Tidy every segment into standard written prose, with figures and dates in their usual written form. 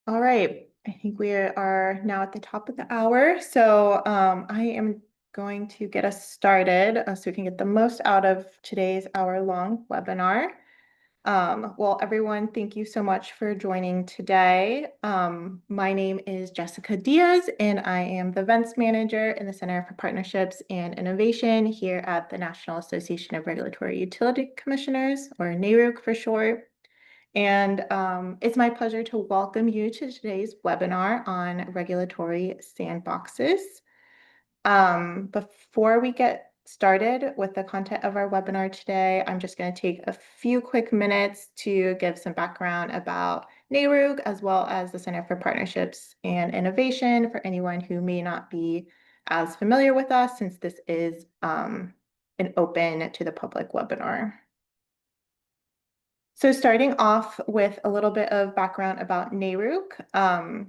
All right, I think we are now at the top of the hour. So I am going to get us started so we can get the most out of today's hour-long webinar. Well, everyone, thank you so much for joining today. My name is Jessica Diaz, and I am the Events Manager in the Center for Partnerships and Innovation here at the National Association of Regulatory Utility Commissioners, or NARUC for short. And it's my pleasure to welcome you to today's webinar on regulatory sandboxes. Before we get started with the content of our webinar today, I'm just going to take a few quick minutes to give some background about NARUC, as well as the Center for Partnerships and Innovation for anyone who may not be as familiar with us, since this is an open to the public webinar. So starting off with a little bit of background about NARUC.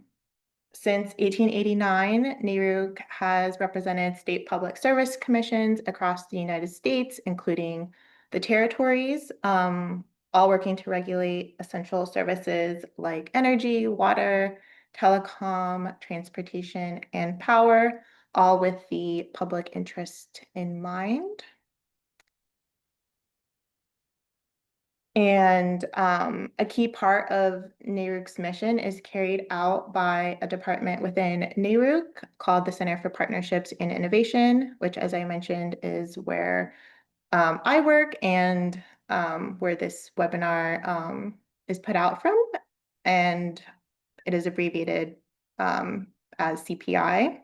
Since 1889, NARUC has represented state public service commissions across the United States, including the territories, all working to regulate essential services like energy, water, telecom, transportation, and power, all with the public interest in mind. And a key part of NARUC's mission is carried out by a department within NARUC called the Center for Partnerships and Innovation, which, as I mentioned, is where I work and where this webinar is put out from. And it is abbreviated as CPI.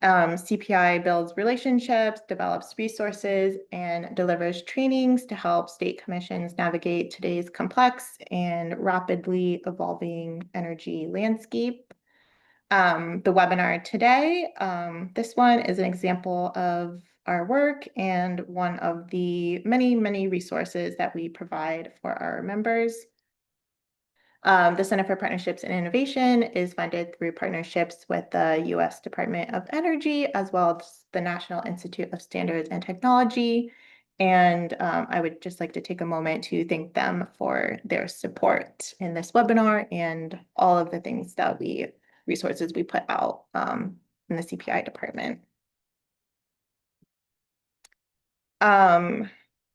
CPI builds relationships, develops resources, and delivers trainings to help state commissions navigate today's complex and rapidly evolving energy landscape. The webinar today, this one is an example of our work and one of the many, many resources that we provide for our members. The Center for Partnerships and Innovation is funded through partnerships with the U.S. Department of Energy, as well as the National Institute of Standards and Technology. And I would just like to take a moment to thank them for their support in this webinar and all of the things that resources we put out in the CPI department. And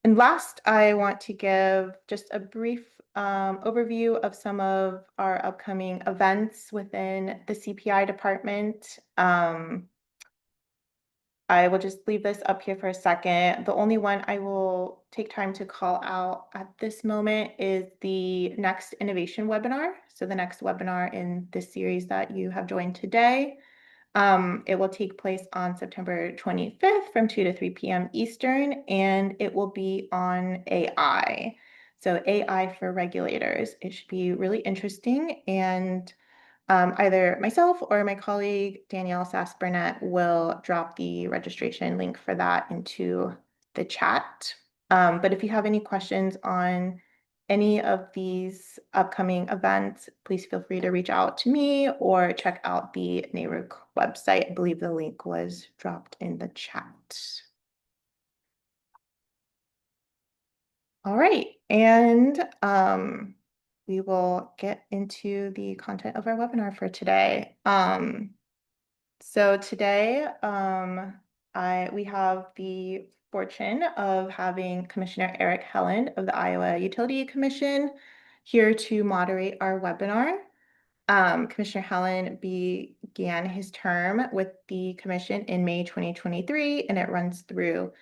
last, I want to give just a brief overview of some of our upcoming events within the CPI department. I will just leave this up here for a second. The only one I will take time to call out at this moment is the next innovation webinar. So the next webinar in this series that you have joined today. It will take place on September 25th from 2 to 3 p.m. Eastern, and it will be on AI. So AI for regulators. It should be really interesting, and either myself or my colleague, Danielle Sass-Burnett, will drop the registration link for that into the chat. But if you have any questions on any of these upcoming events, please feel free to reach out to me or check out the NARUC website. I believe the link was dropped in the chat. All right, and we will get into the content of our webinar for today. So today, we have the fortune of having Commissioner Eric Helland of the Iowa Utility Commission here to moderate our webinar. Commissioner Helland began his term with the commission in May 2023, and it runs through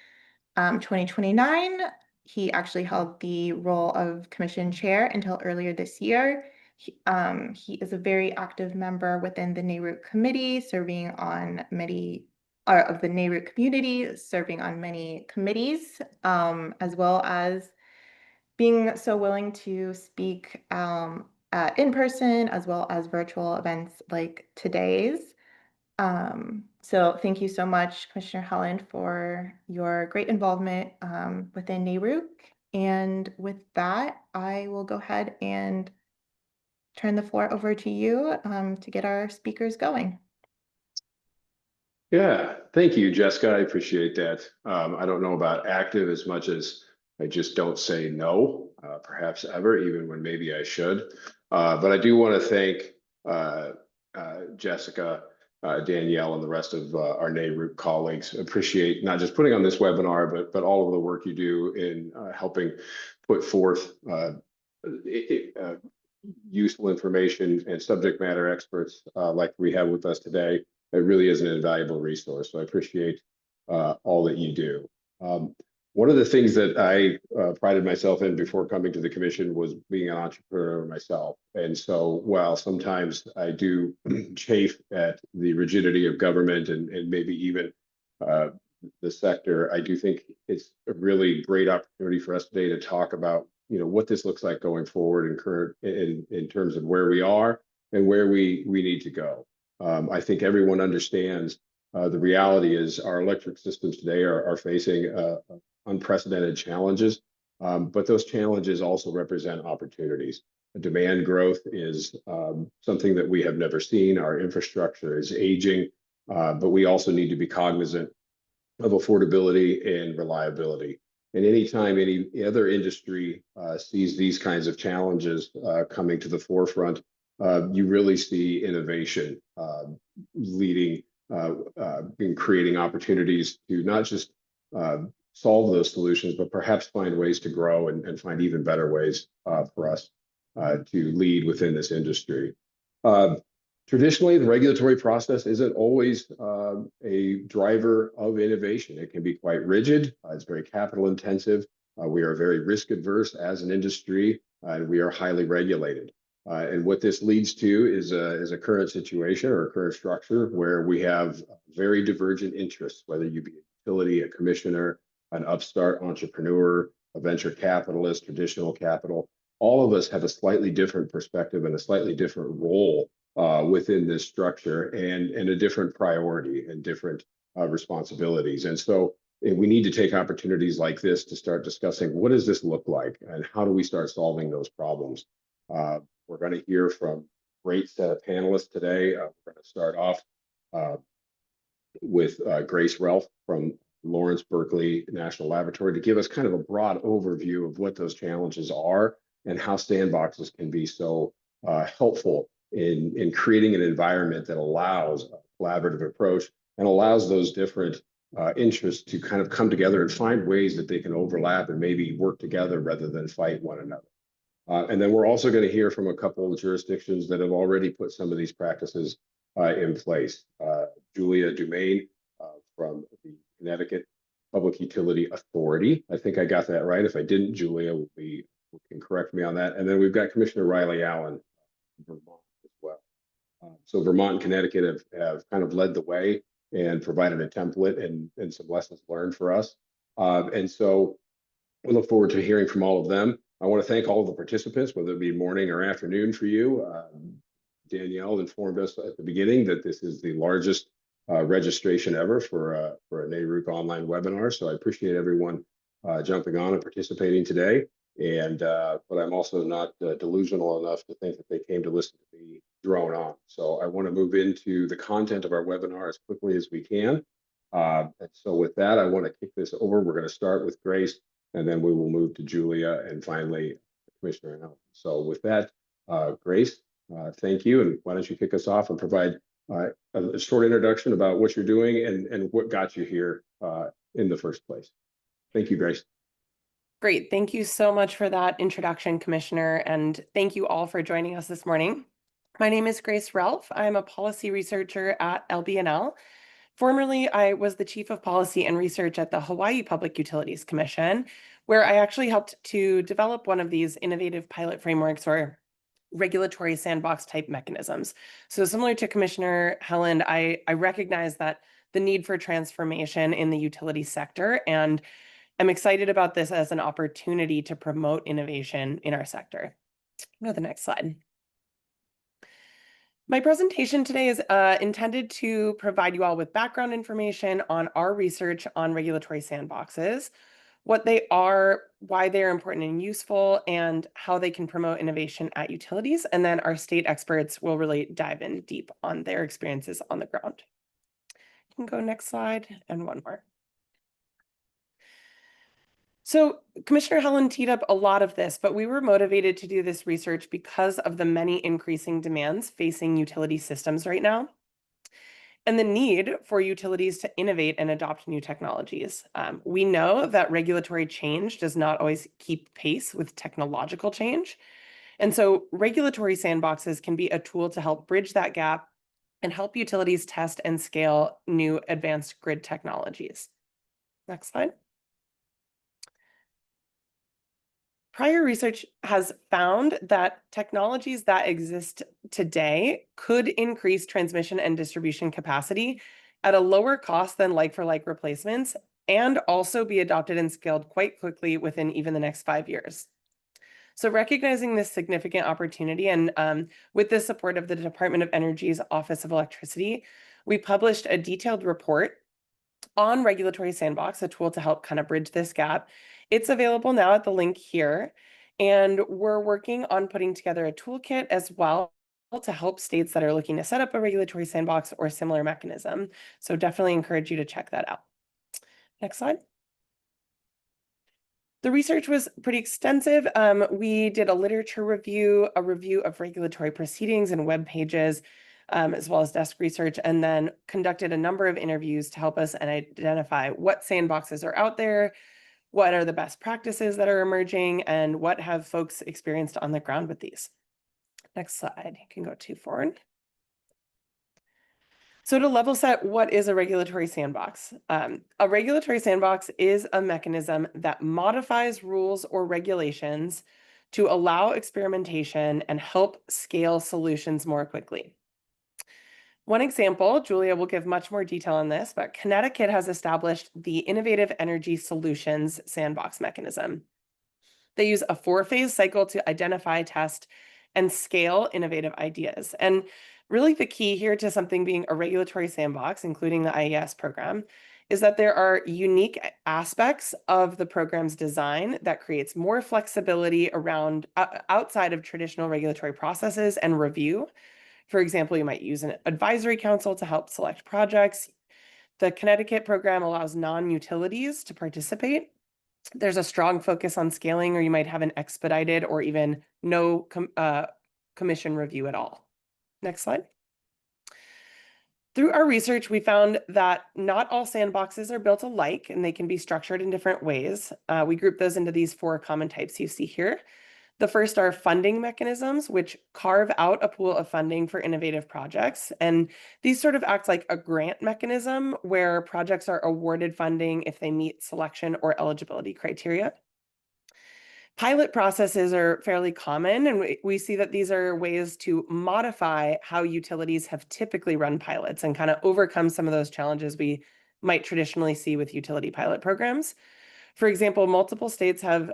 2029. He actually held the role of commission chair until earlier this year. He is a very active member within the NARUC committee, serving on many of the NARUC community, serving on many committees, as well as being so willing to speak in person as well as virtual events like today's. So thank you so much, Commissioner Helland, for your great involvement within NARUC. And with that, I will go ahead and turn the floor over to you to get our speakers going. Yeah, thank you, Jessica. I appreciate that. I don't know about active as much as I just don't say no, perhaps ever, even when maybe I should. But I do want to thank Jessica, Danielle, and the rest of our NARUC colleagues. Appreciate not just putting on this webinar, but all of the work you do in helping put forth useful information and subject matter experts like we have with us today. It really is an invaluable resource. So I appreciate all that you do. One of the things that I prided myself in before coming to the commission was being an entrepreneur myself. And so while sometimes I do chafe at the rigidity of government and maybe even the sector, I do think it's a really great opportunity for us today to talk about what this looks like going forward in terms of where we are and where we need to go. I think everyone understands the reality is our electric systems today are facing unprecedented challenges, but those challenges also represent opportunities. Demand growth is something that we have never seen. Our infrastructure is aging, but we also need to be cognizant of affordability and reliability. And anytime any other industry sees these kinds of challenges coming to the forefront, you really see innovation leading in creating opportunities to not just solve those solutions, but perhaps find ways to grow and find even better ways for us to lead within this industry. Traditionally, the regulatory process isn't always a driver of innovation. It can be quite rigid. It's very capital intensive. We are very risk adverse as an industry, and we are highly regulated. And what this leads to is a current situation or a current structure where we have very divergent interests, whether you be a utility, a commissioner, an upstart entrepreneur, a venture capitalist, traditional capital. All of us have a slightly different perspective and a slightly different role within this structure and a different priority and different responsibilities. And so we need to take opportunities like this to start discussing what does this look like and how do we start solving those problems. We're going to hear from a great set of panelists today. We're going to start off with Grace Relf from Lawrence Berkeley National Laboratory to give us kind of a broad overview of what those challenges are and how sandboxes can be so helpful in creating an environment that allows a collaborative approach and allows those different interests to kind of come together and find ways that they can overlap and maybe work together rather than fight one another. And then we're also going to hear from a couple of jurisdictions that have already put some of these practices in place. Julia Dumaine from the Connecticut Public Utility Authority. I think I got that right. If I didn't, Julia can correct me on that. And then we've got Commissioner Riley Allen from Vermont as well. So Vermont and Connecticut have kind of led the way and provided a template and some lessons learned for us. And so we look forward to hearing from all of them. I want to thank all of the participants, whether it be morning or afternoon for you. Danielle informed us at the beginning that this is the largest registration ever for a NARUC online webinar. So I appreciate everyone jumping on and participating today. And but I'm also not delusional enough to think that they came to listen to me drone on. So I want to move into the content of our webinar as quickly as we can. And so with that, I want to kick this over. We're going to start with Grace, and then we will move to Julia and finally Commissioner Allen. So with that, Grace, thank you. And why don't you kick us off and provide a short introduction about what you're doing and what got you here in the first place. Thank you, Grace. Great. Thank you so much for that introduction, Commissioner, and thank you all for joining us this morning. My name is Grace Relf. I'm a policy researcher at LBNL. Formerly, I was the Chief of Policy and Research at the Hawaii Public Utilities Commission, where I actually helped to develop one of these innovative pilot frameworks or regulatory sandbox type mechanisms. So similar to Commissioner Helland, I recognize that the need for transformation in the utility sector, and I'm excited about this as an opportunity to promote innovation in our sector. Go to the next slide. My presentation today is intended to provide you all with background information on our research on regulatory sandboxes, what they are, why they're important and useful, and how they can promote innovation at utilities. And then our state experts will really dive in deep on their experiences on the ground. You can go next slide and one more. So Commissioner Helen teed up a lot of this, but we were motivated to do this research because of the many increasing demands facing utility systems right now, and the need for utilities to innovate and adopt new technologies. We know that regulatory change does not always keep pace with technological change. And so regulatory sandboxes can be a tool to help bridge that gap and help utilities test and scale new advanced grid technologies. Next slide. Prior research has found that technologies that exist today could increase transmission and distribution capacity at a lower cost than like-for-like replacements, and also be adopted and scaled quite quickly within even the next 5 years. So recognizing this significant opportunity and with the support of the Department of Energy's Office of Electricity, we published a detailed report on Regulatory Sandbox, a tool to help kind of bridge this gap. It's available now at the link here, and we're working on putting together a toolkit as well to help states that are looking to set up a regulatory sandbox or similar mechanism. So definitely encourage you to check that out. Next slide. The research was pretty extensive. We did a literature review, a review of regulatory proceedings and web pages, as well as desk research, and then conducted a number of interviews to help us and identify what sandboxes are out there, what are the best practices that are emerging, and what have folks experienced on the ground with these. Next slide, you can go forward. So to level set, what is a regulatory sandbox? A regulatory sandbox is a mechanism that modifies rules or regulations to allow experimentation and help scale solutions more quickly. One example, Julia will give much more detail on this, but Connecticut has established the Innovative Energy Solutions Sandbox mechanism. They use a 4-phase cycle to identify, test, and scale innovative ideas. And really the key here to something being a regulatory sandbox, including the IES program, is that there are unique aspects of the program's design that creates more flexibility around outside of traditional regulatory processes and review. For example, you might use an advisory council to help select projects. The Connecticut program allows non-utilities to participate. There's a strong focus on scaling, or you might have an expedited or even no commission review at all. Next slide. Through our research, we found that not all sandboxes are built alike, and they can be structured in different ways. We group those into these 4 common types you see here. The first are funding mechanisms, which carve out a pool of funding for innovative projects. And these sort of act like a grant mechanism where projects are awarded funding if they meet selection or eligibility criteria. Pilot processes are fairly common, and we see that these are ways to modify how utilities have typically run pilots and kind of overcome some of those challenges we might traditionally see with utility pilot programs. For example, multiple states have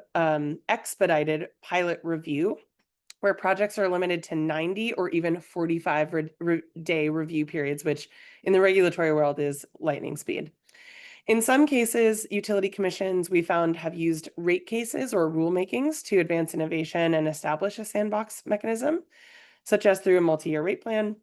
expedited pilot review, where projects are limited to 90 or even 45-day review periods, which in the regulatory world is lightning speed. In some cases, utility commissions we found have used rate cases or rulemakings to advance innovation and establish a sandbox mechanism, such as through a multi-year rate plan.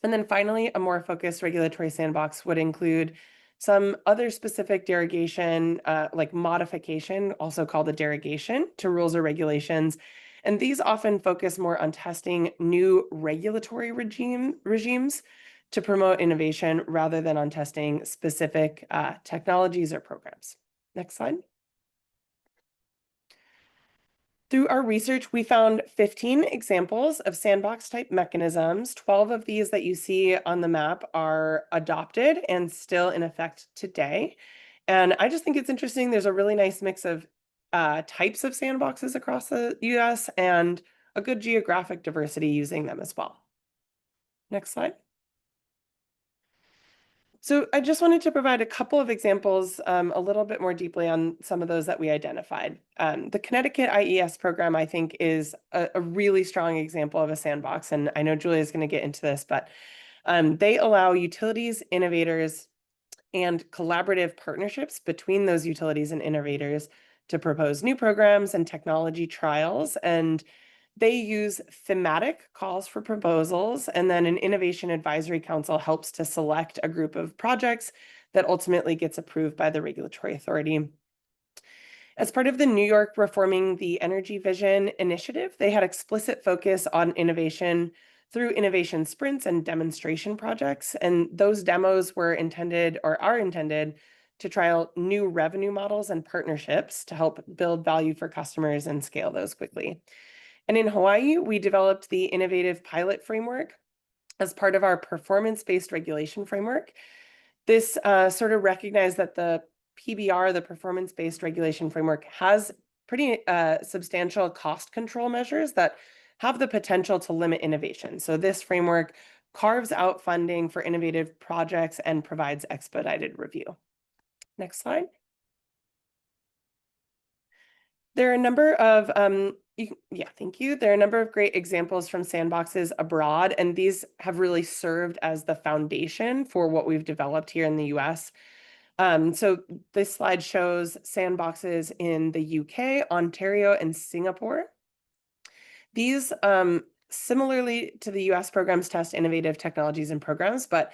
And then finally, a more focused regulatory sandbox would include some other specific derogation, like modification, also called a derogation to rules or regulations. And these often focus more on testing new regulatory regimes to promote innovation rather than on testing specific technologies or programs. Next slide. Through our research, we found 15 examples of sandbox-type mechanisms. 12 of these that you see on the map are adopted and still in effect today. And I just think it's interesting. There's a really nice mix of types of sandboxes across the US and a good geographic diversity using them as well. Next slide. So I just wanted to provide a couple of examples a little bit more deeply on some of those that we identified. The Connecticut IES program, I think, is a really strong example of a sandbox. And I know Julia is going to get into this, but they allow utilities, innovators, and collaborative partnerships between those utilities and innovators to propose new programs and technology trials. And they use thematic calls for proposals, and then an innovation advisory council helps to select a group of projects that ultimately gets approved by the regulatory authority. As part of the New York Reforming the Energy Vision initiative, they had explicit focus on innovation through innovation sprints and demonstration projects. And those demos were intended or are intended to trial new revenue models and partnerships to help build value for customers and scale those quickly. And in Hawaii, we developed the innovative pilot framework as part of our performance-based regulation framework. This sort of recognized that the PBR, the performance-based regulation framework, has pretty substantial cost control measures that have the potential to limit innovation. So this framework carves out funding for innovative projects and provides expedited review. Next slide. There are a number of, thank you. There are a number of great examples from sandboxes abroad, and these have really served as the foundation for what we've developed here in the US. So this slide shows sandboxes in the UK, Ontario, and Singapore. These, similarly to the US programs, test innovative technologies and programs, but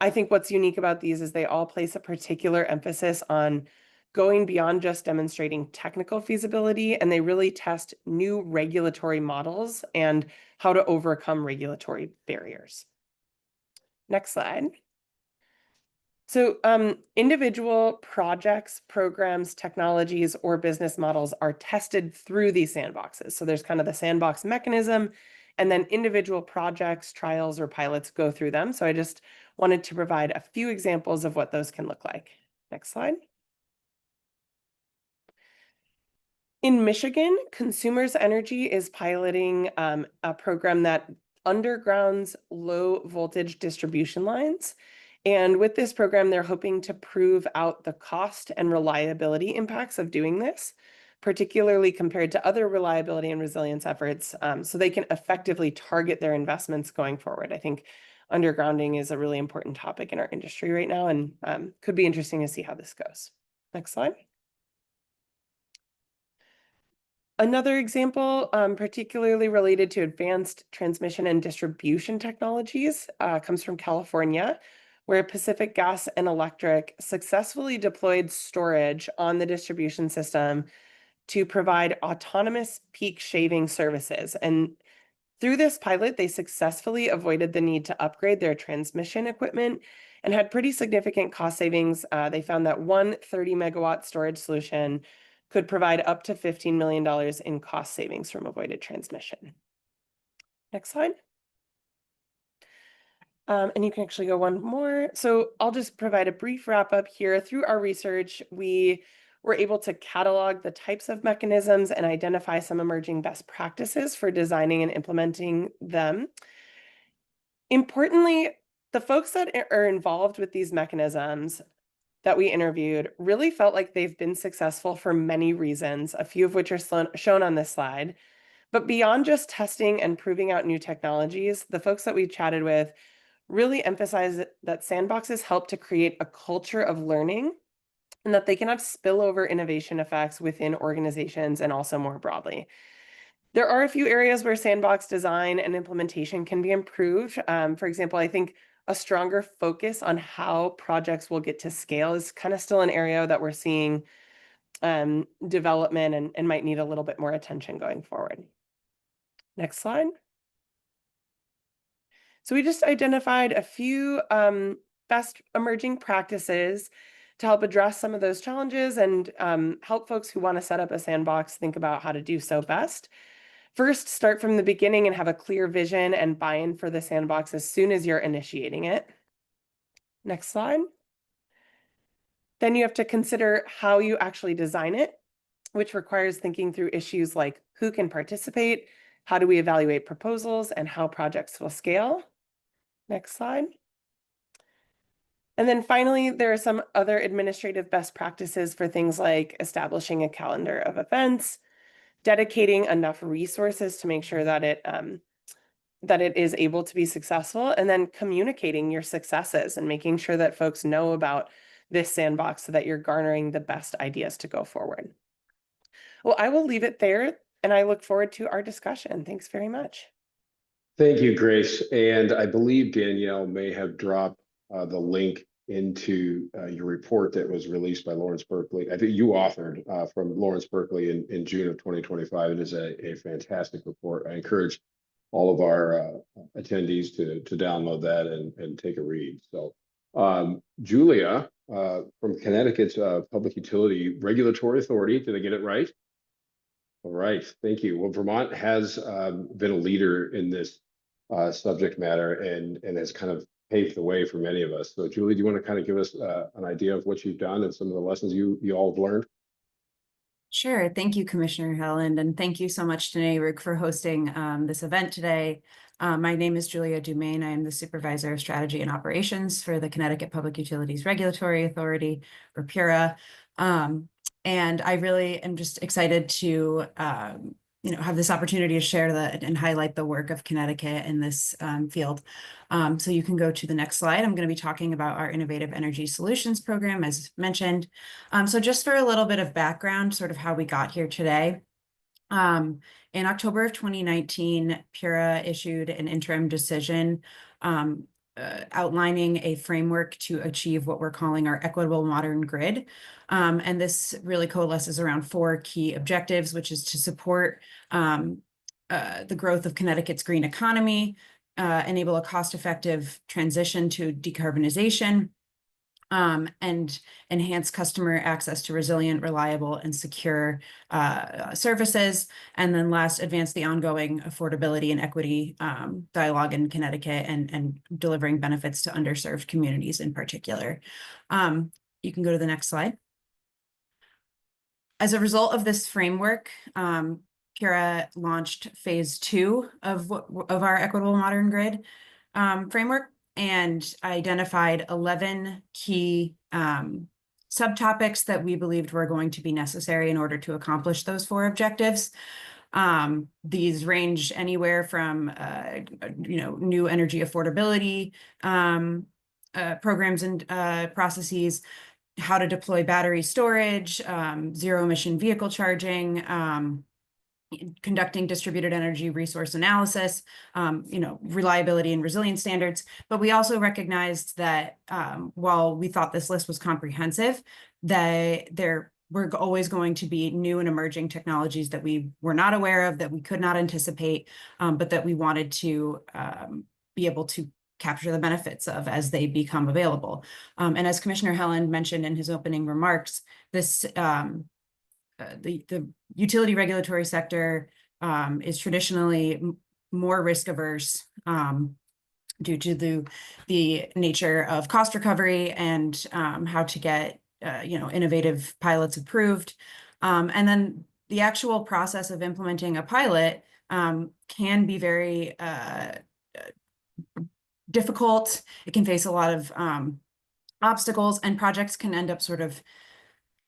I think what's unique about these is they all place a particular emphasis on going beyond just demonstrating technical feasibility, and they really test new regulatory models and how to overcome regulatory barriers. Next slide. So individual projects, programs, technologies, or business models are tested through these sandboxes. So there's kind of the sandbox mechanism, and then individual projects, trials, or pilots go through them. So I just wanted to provide a few examples of what those can look like. Next slide. In Michigan, Consumers Energy is piloting a program that undergrounds low voltage distribution lines. And with this program, they're hoping to prove out the cost and reliability impacts of doing this, particularly compared to other reliability and resilience efforts, so they can effectively target their investments going forward. I think undergrounding is a really important topic in our industry right now, and could be interesting to see how this goes. Next slide. Another example, particularly related to advanced transmission and distribution technologies, comes from California, where Pacific Gas and Electric successfully deployed storage on the distribution system to provide autonomous peak shaving services. And through this pilot, they successfully avoided the need to upgrade their transmission equipment and had pretty significant cost savings. They found that one 30-megawatt storage solution could provide up to $15 million in cost savings from avoided transmission. Next slide. And you can actually go one more. So I'll just provide a brief wrap up here. Through our research, we were able to catalog the types of mechanisms and identify some emerging best practices for designing and implementing them. Importantly, the folks that are involved with these mechanisms that we interviewed really felt like they've been successful for many reasons, a few of which are shown on this slide. But beyond just testing and proving out new technologies, the folks that we chatted with really emphasize that sandboxes help to create a culture of learning and that they can have spillover innovation effects within organizations and also more broadly. There are a few areas where sandbox design and implementation can be improved. For example, I think a stronger focus on how projects will get to scale is kind of still an area that we're seeing development and might need a little bit more attention going forward. Next slide. So we just identified a few best emerging practices to help address some of those challenges and help folks who want to set up a sandbox think about how to do so best. First, start from the beginning and have a clear vision and buy-in for the sandbox as soon as you're initiating it. Next slide. Then you have to consider how you actually design it, which requires thinking through issues like who can participate, how do we evaluate proposals, and how projects will scale. Next slide. And then finally, there are some other administrative best practices for things like establishing a calendar of events, dedicating enough resources to make sure that it is able to be successful, and then communicating your successes and making sure that folks know about this sandbox so that you're garnering the best ideas to go forward. Well, I will leave it there, and I look forward to our discussion. Thanks very much. Thank you, Grace. And I believe Danielle may have dropped the link into your report that was released by Lawrence Berkeley. I think you authored from Lawrence Berkeley in June of 2025. It is a fantastic report. I encourage all of our attendees to download that and take a read. So Julia from Connecticut's Public Utility Regulatory Authority, did I get it right? All right, thank you. Well, Vermont has been a leader in this subject matter and has kind of paved the way for many of us. So Julie, do you want to kind of give us an idea of what you've done and some of the lessons you all have learned? Sure. Thank you, Commissioner Helland, and thank you so much to NARUC for hosting this event today. My name is Julia Dumaine. I am the Supervisor of Strategy and Operations for the Connecticut Public Utilities Regulatory Authority, or PURA. And I really am just excited to have this opportunity to share and highlight the work of Connecticut in this field. So you can go to the next slide. I'm going to be talking about our Innovative Energy Solutions program, as mentioned. So just for a little bit of background, sort of how we got here today. In October of 2019, PURA issued an interim decision outlining a framework to achieve what we're calling our equitable modern grid. And this really coalesces around 4 key objectives, which is to support the growth of Connecticut's green economy, enable a cost-effective transition to decarbonization, and enhance customer access to resilient, reliable, and secure services. And then last, advance the ongoing affordability and equity dialogue in Connecticut and delivering benefits to underserved communities in particular. You can go to the next slide. As a result of this framework, PURA launched phase 2 of our Equitable Modern Grid framework, and identified 11 key subtopics that we believed were going to be necessary in order to accomplish those 4 objectives. These range anywhere from new energy affordability programs and processes, how to deploy battery storage, zero emission vehicle charging, conducting distributed energy resource analysis, reliability and resilience standards. But we also recognized that while we thought this list was comprehensive, that there were always going to be new and emerging technologies that we were not aware of, that we could not anticipate, but that we wanted to be able to capture the benefits of as they become available. And as Commissioner Helland mentioned in his opening remarks, this the utility regulatory sector is traditionally more risk averse due to the nature of cost recovery and how to get innovative pilots approved. And then the actual process of implementing a pilot can be very difficult. It can face a lot of obstacles, and projects can end up sort of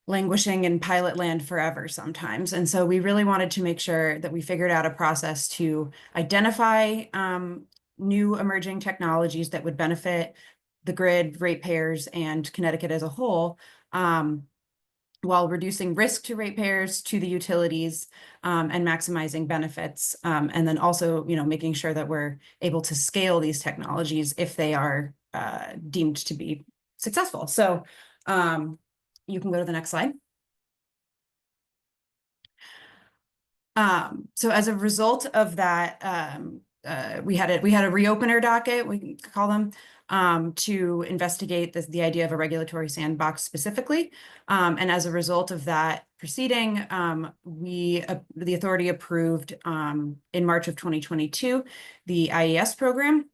languishing in pilot land forever sometimes. And so we really wanted to make sure that we figured out a process to identify new emerging technologies that would benefit the grid, ratepayers, and Connecticut as a whole, while reducing risk to ratepayers, to the utilities, and maximizing benefits. And then also, making sure that we're able to scale these technologies if they are deemed to be successful. So you can go to the next slide. So as a result of that, we had a reopener docket, we call them, to investigate the idea of a regulatory sandbox specifically. And as a result of that proceeding, the authority approved in March of 2022 the IES program.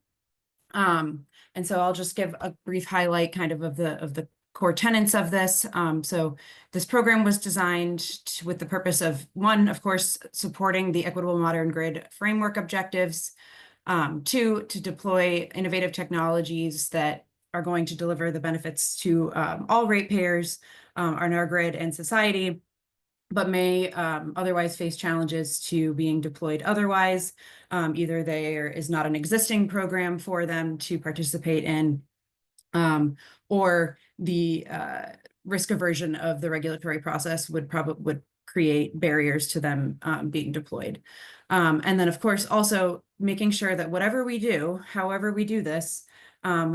And so I'll just give a brief highlight kind of the core tenets of this. So this program was designed with the purpose of, 1, of course, supporting the Equitable Modern Grid framework objectives, 2, to deploy innovative technologies that are going to deliver the benefits to all ratepayers on our grid and society, but may otherwise face challenges to being deployed otherwise. Either there is not an existing program for them to participate in, or the risk aversion of the regulatory process would create barriers to them being deployed. And then, of course, also making sure that whatever we do, however we do this,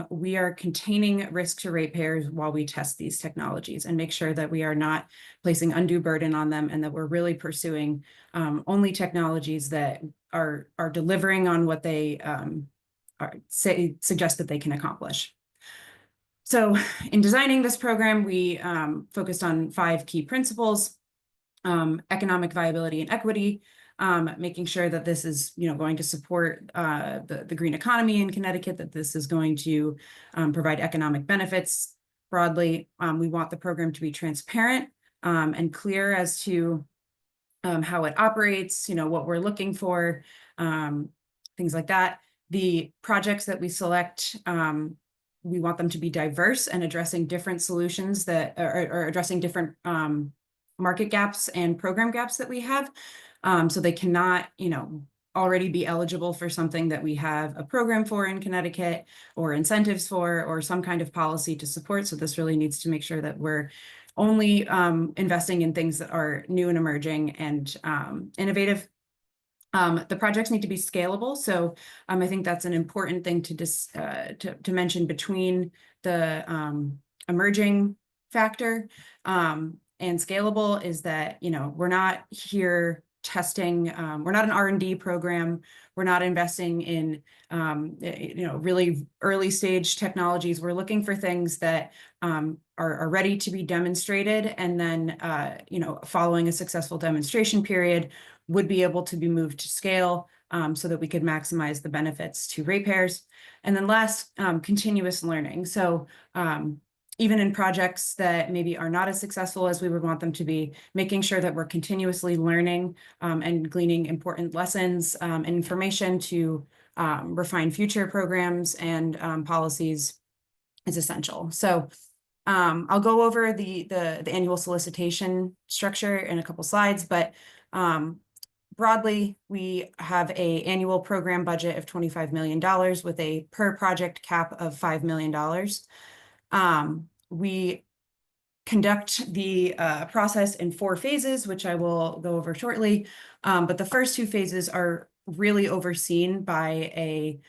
we are containing risk to ratepayers while we test these technologies and make sure that we are not placing undue burden on them, and that we're really pursuing only technologies that are delivering on what they suggest that they can accomplish. So in designing this program, we focused on 5 key principles: economic viability and equity, making sure that this is, going to support the green economy in Connecticut, that this is going to provide economic benefits broadly. We want the program to be transparent and clear as to how it operates, what we're looking for, things like that. The projects that we select, we want them to be diverse and addressing different solutions that are addressing different market gaps and program gaps that we have. So they cannot, already be eligible for something that we have a program for in Connecticut, or incentives for, or some kind of policy to support. So this really needs to make sure that we're only investing in things that are new and emerging and innovative. The projects need to be scalable. So I think that's an important thing to mention between the emerging factor and scalable, is that, we're not here testing, we're not an R&D program. We're not investing in, really early stage technologies. We're looking for things that are ready to be demonstrated, and then, following a successful demonstration period, would be able to be moved to scale so that we could maximize the benefits to ratepayers. And then last, continuous learning. So even in projects that maybe are not as successful as we would want them to be, making sure that we're continuously learning and gleaning important lessons and information to refine future programs and policies is essential. So I'll go over the annual solicitation structure in a couple slides, but broadly, we have an annual program budget of $25 million with a per project cap of $5 million. We conduct the process in 4 phases, which I will go over shortly. But the first 2 phases are really overseen by a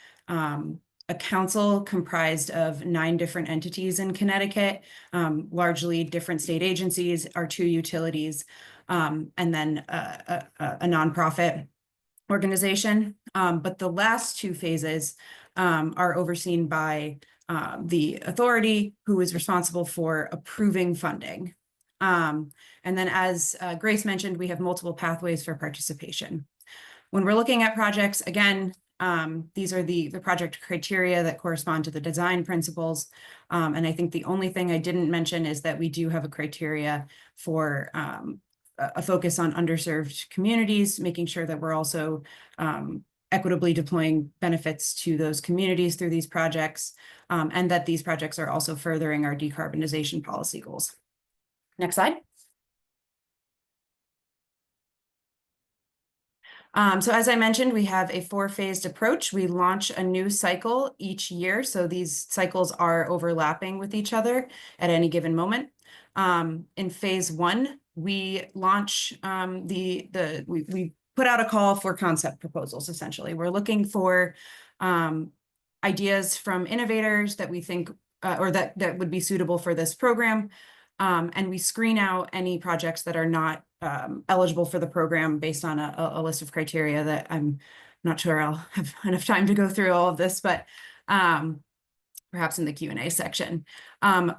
council comprised of 9 different entities in Connecticut, largely different state agencies, our 2 utilities, and then a nonprofit organization. But the last 2 phases are overseen by the authority, who is responsible for approving funding. And then, as Grace mentioned, we have multiple pathways for participation. When we're looking at projects, again, these are the project criteria that correspond to the design principles. And I think the only thing I didn't mention is that we do have a criteria for a focus on underserved communities, making sure that we're also equitably deploying benefits to those communities through these projects, and that these projects are also furthering our decarbonization policy goals. Next slide. So as I mentioned, we have a 4-phased approach. We launch a new cycle each year. So these cycles are overlapping with each other at any given moment. In phase 1, we launch we put out a call for concept proposals. Essentially, we're looking for ideas from innovators that we think or that would be suitable for this program, and we screen out any projects that are not eligible for the program based on a list of criteria that I'm not sure I'll have enough time to go through all of this, but perhaps in the Q&A section.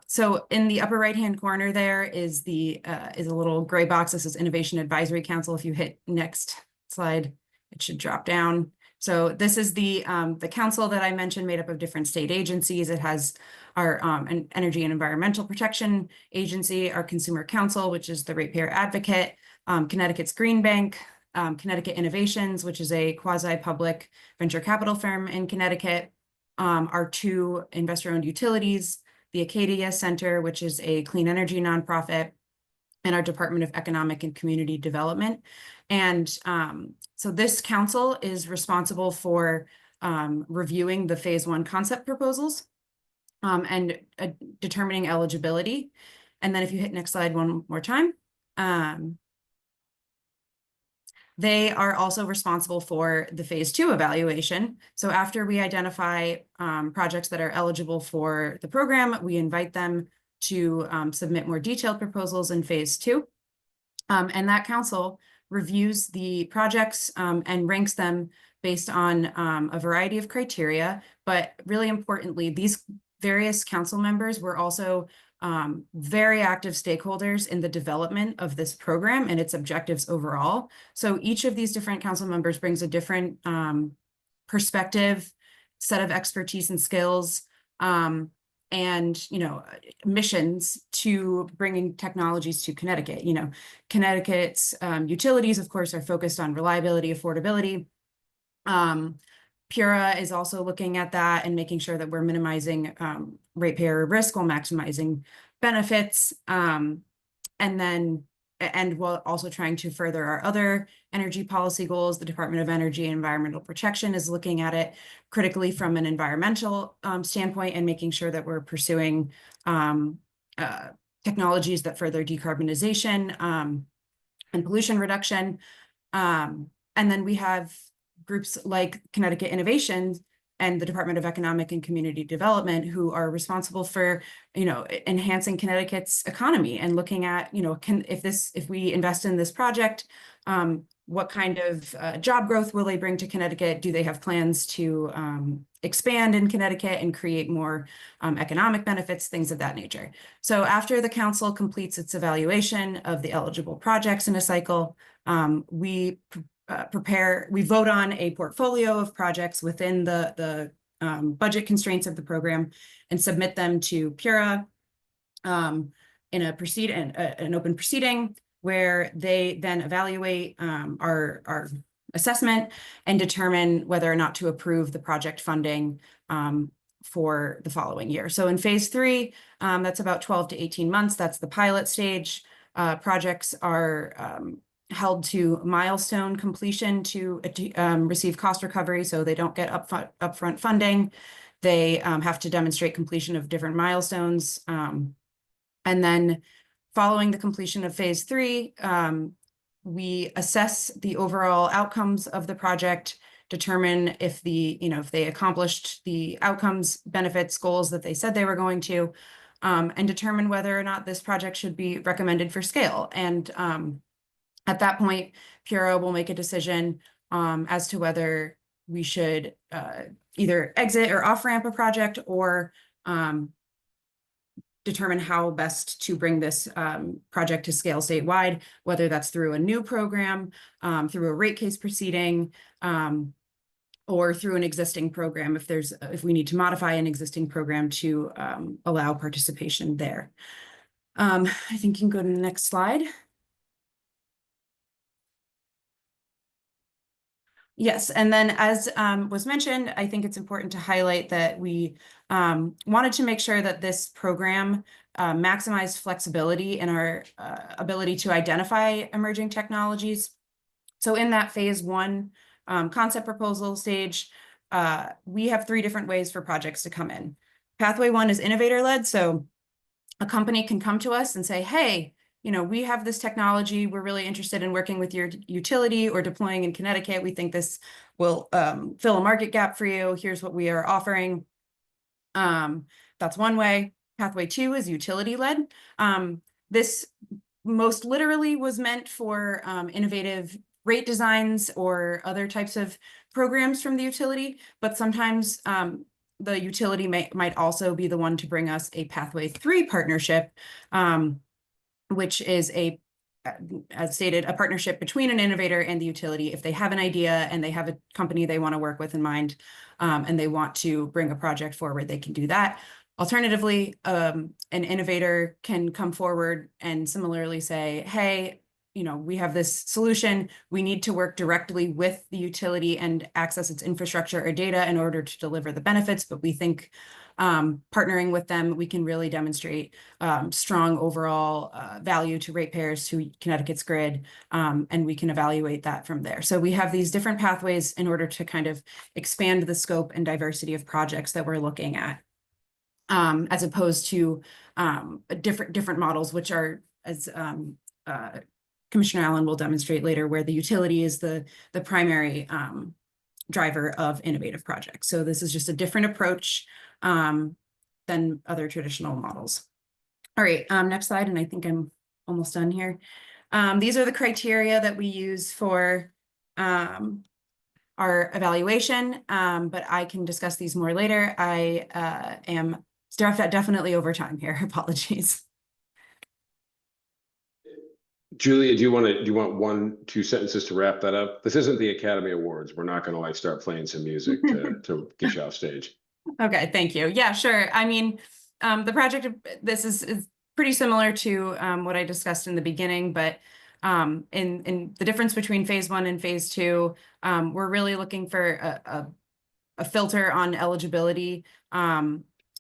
So in the upper right-hand corner there is a little gray box. This is Innovation Advisory Council. If you hit next slide, it should drop down. So this is the council that I mentioned, made up of different state agencies. It has our an Energy and Environmental Protection Agency, our Consumer Council, which is the ratepayer advocate, Connecticut's Green Bank, Connecticut Innovations, which is a quasi-public venture capital firm in Connecticut, our 2 investor-owned utilities, the Acadia Center, which is a clean energy nonprofit, and our Department of Economic and Community Development. And so this council is responsible for reviewing the phase 1 concept proposals and determining eligibility. And then if you hit next slide one more time, They are also responsible for the phase 2 evaluation. So after we identify projects that are eligible for the program, we invite them to submit more detailed proposals in phase 2. And that council reviews the projects and ranks them based on a variety of criteria. But really importantly, these various council members were also very active stakeholders in the development of this program and its objectives overall. So each of these different council members brings a different perspective, set of expertise and skills, and missions to bringing technologies to Connecticut. Connecticut's utilities, of course, are focused on reliability, affordability. PURA is also looking at that and making sure that we're minimizing ratepayer risk while maximizing benefits. And while also trying to further our other energy policy goals. The Department of Energy and Environmental Protection is looking at it critically from an environmental standpoint and making sure that we're pursuing technologies that further decarbonization and pollution reduction. And then we have groups like Connecticut Innovation and the Department of Economic and Community Development, who are responsible for, enhancing Connecticut's economy and looking at, if we invest in this project, what kind of job growth will they bring to Connecticut? Do they have plans to expand in Connecticut and create more economic benefits, things of that nature? So after the council completes its evaluation of the eligible projects in a cycle, we vote on a portfolio of projects within the budget constraints of the program and submit them to PURA in an open proceeding where they then evaluate our assessment and determine whether or not to approve the project funding for the following year. So in phase 3, that's about 12 to 18 months. That's the pilot stage. Projects are held to milestone completion to receive cost recovery, so they don't get upfront funding. They have to demonstrate completion of different milestones. And then following the completion of phase 3, we assess the overall outcomes of the project, determine if they accomplished the outcomes, benefits, goals that they said they were going to, and determine whether or not this project should be recommended for scale. And at that point, PURA will make a decision as to whether we should either exit or off-ramp a project or determine how best to bring this project to scale statewide, whether that's through a new program, through a rate case proceeding, or through an existing program if we need to modify an existing program to allow participation there. I think you can go to the next slide. Yes, and then as was mentioned, I think it's important to highlight that we wanted to make sure that this program maximized flexibility in our ability to identify emerging technologies. So in that phase 1 concept proposal stage, we have 3 different ways for projects to come in. Pathway 1 is innovator-led, so a company can come to us and say, hey, we have this technology. We're really interested in working with your utility or deploying in Connecticut. We think this will fill a market gap for you. Here's what we are offering. That's one way. Pathway 2 is utility-led. This most literally was meant for innovative rate designs or other types of programs from the utility, but sometimes the utility might also be the one to bring us a Pathway 3 partnership, which is as stated, a partnership between an innovator and the utility. If they have an idea and they have a company they want to work with in mind, and they want to bring a project forward, they can do that. Alternatively, an innovator can come forward and similarly say, hey, we have this solution. We need to work directly with the utility and access its infrastructure or data in order to deliver the benefits, but we think partnering with them, we can really demonstrate strong overall value to ratepayers, to Connecticut's grid, and we can evaluate that from there. So we have these different pathways in order to kind of expand the scope and diversity of projects that we're looking at, as opposed to different models, which are, as Commissioner Allen will demonstrate later, where the utility is the primary driver of innovative projects. So this is just a different approach than other traditional models. All right, next slide, and I think I'm almost done here. These are the criteria that we use for our evaluation, but I can discuss these more later. I am definitely over time here. Apologies. Julia, do you want 1-2 sentences to wrap that up? This isn't the Academy Awards. We're not going to like start playing some music to get you off stage. Okay, thank you. Yeah, sure. I mean, the project, this is pretty similar to what I discussed in the beginning, but in the difference between phase 1 and phase 2, we're really looking for a filter on eligibility.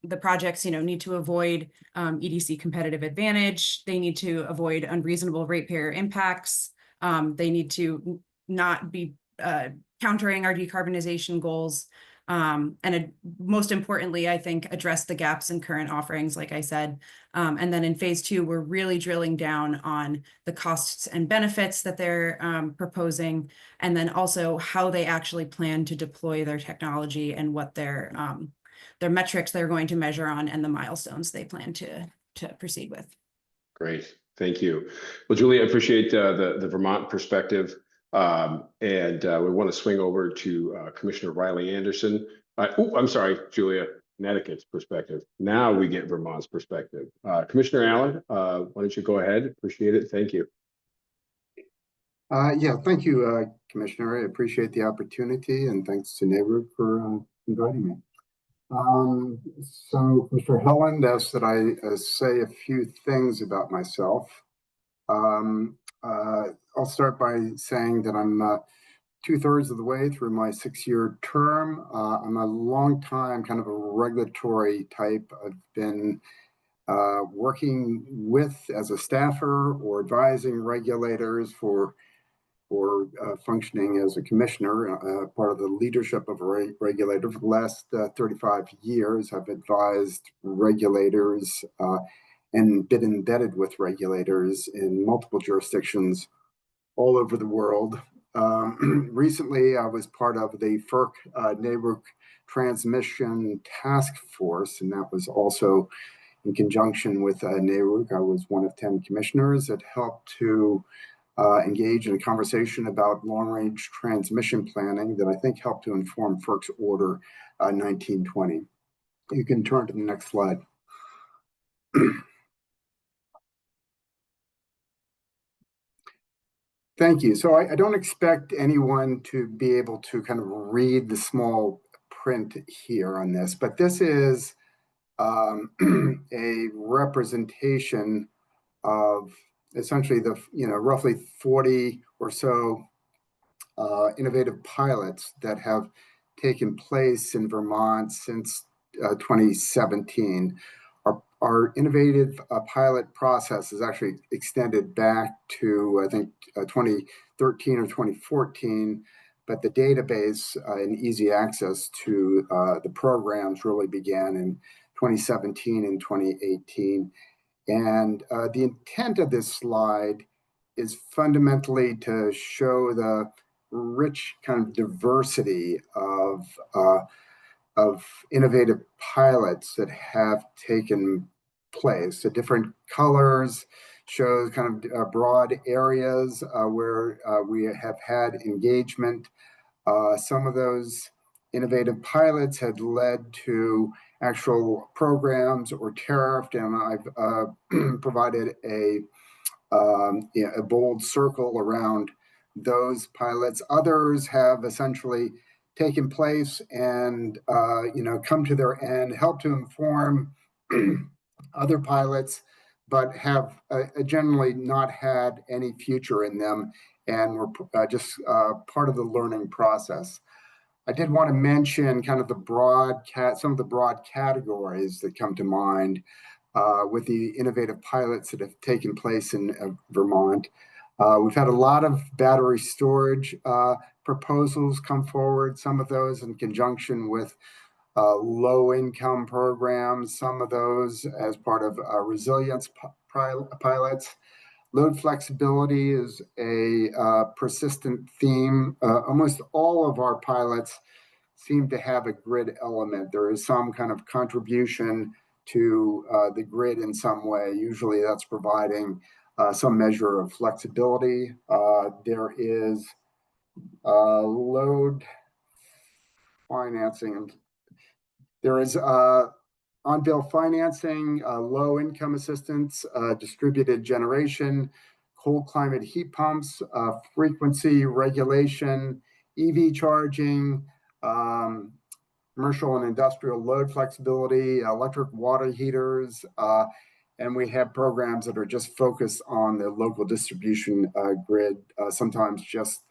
The projects, need to avoid EDC competitive advantage. They need to avoid unreasonable ratepayer impacts. They need to not be countering our decarbonization goals. And most importantly, I think, address the gaps in current offerings, like I said. And then in phase 2, we're really drilling down on the costs and benefits that they're proposing, and then also how they actually plan to deploy their technology and what their metrics they're going to measure on and the milestones they plan to proceed with. Great, thank you. Well, Julie, I appreciate the Vermont perspective. And we want to swing over to Commissioner Riley Anderson. I'm sorry, Julia, Connecticut's perspective. Now we get Vermont's perspective. Commissioner Allen, why don't you go ahead? Appreciate it. Thank you. Yeah, thank you, Commissioner. I appreciate the opportunity, and thanks to NARUC for inviting me. So Mr. Helland asked that I say a few things about myself. I'll start by saying that I'm 2/3 of the way through my 6-year term. I'm a long time kind of a regulatory type. I've been working with as a staffer or advising regulators for functioning as a commissioner, part of the leadership of a regulator for the last 35 years. I've advised regulators and been embedded with regulators in multiple jurisdictions all over the world. Recently, I was part of the FERC NARUC Transmission Task Force, and that was also in conjunction with NARUC. I was one of 10 commissioners that helped to engage in a conversation about long-range transmission planning that I think helped to inform FERC's Order 1920. You can turn to the next slide. Thank you. So I don't expect anyone to be able to kind of read the small print here on this, but this is a representation of essentially the roughly 40 or so innovative pilots that have taken place in Vermont since 2017. Our innovative pilot process is actually extended back to, I think, 2013 or 2014, but the database and easy access to the programs really began in 2017 and 2018. And the intent of this slide is fundamentally to show the rich kind of diversity of innovative pilots that have taken place. The different colors show kind of broad areas where we have had engagement. Some of those innovative pilots had led to actual programs or tariffed, and I've provided a bold circle around those pilots. Others have essentially taken place and come to their end, help to inform other pilots, but have generally not had any future in them, and were just part of the learning process. I did want to mention kind of some of the broad categories that come to mind with the innovative pilots that have taken place in Vermont. We've had a lot of battery storage proposals come forward, some of those in conjunction with low-income programs, some of those as part of resilience pilots. Load flexibility is a persistent theme. Almost all of our pilots seem to have a grid element. There is some kind of contribution to the grid in some way. Usually that's providing some measure of flexibility. There is load financing. There is on-bill financing, low income assistance, distributed generation, cold climate heat pumps, frequency regulation, EV charging, commercial and industrial load flexibility, electric water heaters, and we have programs that are just focused on the local distribution grid, sometimes just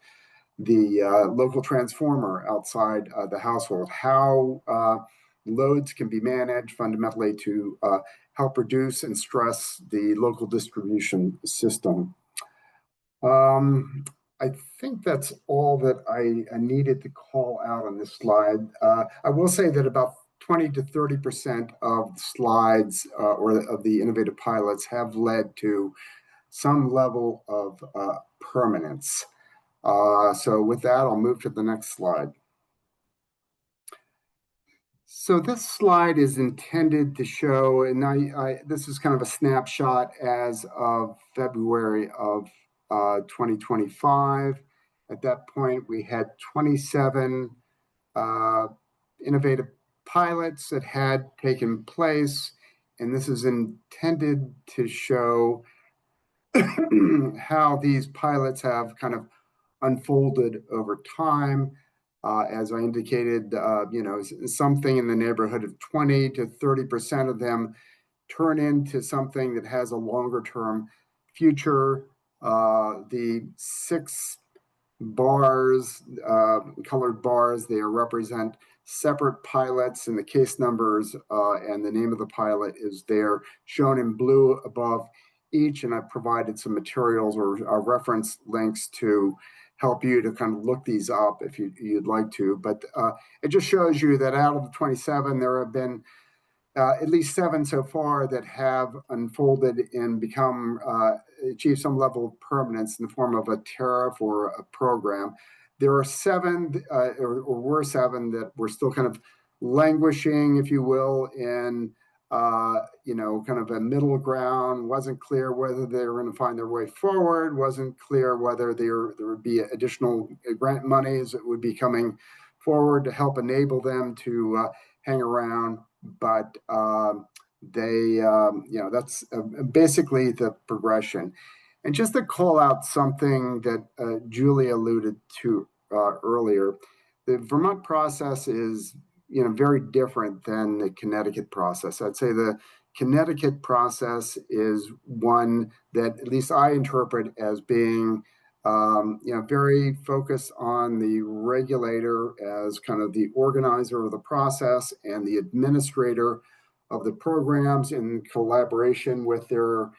the local transformer outside the household, how loads can be managed fundamentally to help reduce and stress the local distribution system. I think that's all that I needed to call out on this slide. I will say that about 20 to 30% of the slides or of the innovative pilots have led to some level of permanence. So with that, I'll move to the next slide. So this slide is intended to show, and this is kind of a snapshot as of February of 2025. At that point, we had 27 innovative pilots that had taken place, and this is intended to show how these pilots have kind of unfolded over time. As I indicated, something in the neighborhood of 20 to 30% of them turn into something that has a longer term future. The 6 bars, colored bars, they represent separate pilots, and the case numbers and the name of the pilot is there, shown in blue above each. And I've provided some materials or reference links to help you to kind of look these up if you'd like to. But it just shows you that out of the 27, there have been at least 7 so far that have unfolded and become achieve some level of permanence in the form of a tariff or a program. There are 7 or were 7 that were still kind of languishing, if you will, in kind of a middle ground. Wasn't clear whether they were going to find their way forward. Wasn't clear whether there would be additional grant monies that would be coming forward to help enable them to hang around. But that's basically the progression. And just to call out something that Julie alluded to earlier, the Vermont process is very different than the Connecticut process. I'd say the Connecticut process is one that at least I interpret as being very focused on the regulator as kind of the organizer of the process and the administrator of the programs in collaboration with their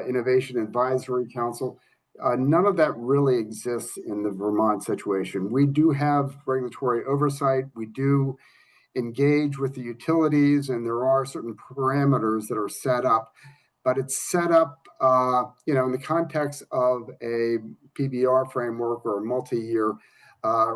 Innovation Advisory Council. None of that really exists in the Vermont situation. We do have regulatory oversight. We do engage with the utilities, and there are certain parameters that are set up, but it's set up, in the context of a PBR framework or a multi-year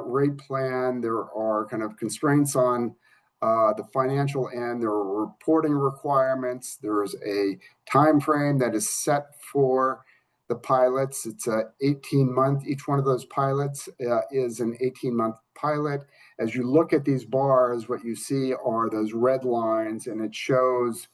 rate plan. There are kind of constraints on the financial end. There are reporting requirements. There's a time frame that is set for the pilots. It's a 18-month. Each one of those pilots is an 18-month pilot. As you look at these bars, what you see are those red lines, and it shows,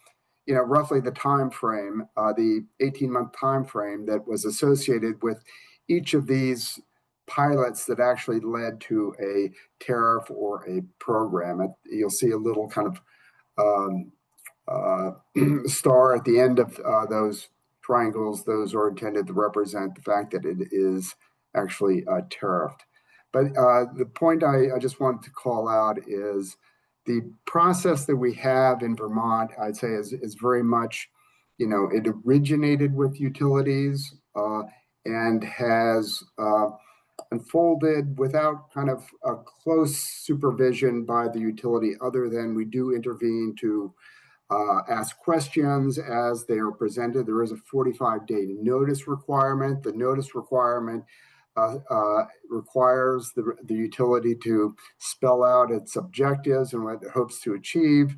roughly the time frame, the 18-month time frame that was associated with each of these pilots that actually led to a tariff or a program. You'll see a little kind of star at the end of those triangles. Those are intended to represent the fact that it is actually tariffed. But the point I just wanted to call out is the process that we have in Vermont, I'd say, is very much, it originated with utilities and has unfolded without kind of a close supervision by the utility, other than we do intervene to ask questions as they are presented. There is a 45-day notice requirement. The notice requirement requires the utility to spell out its objectives and what it hopes to achieve.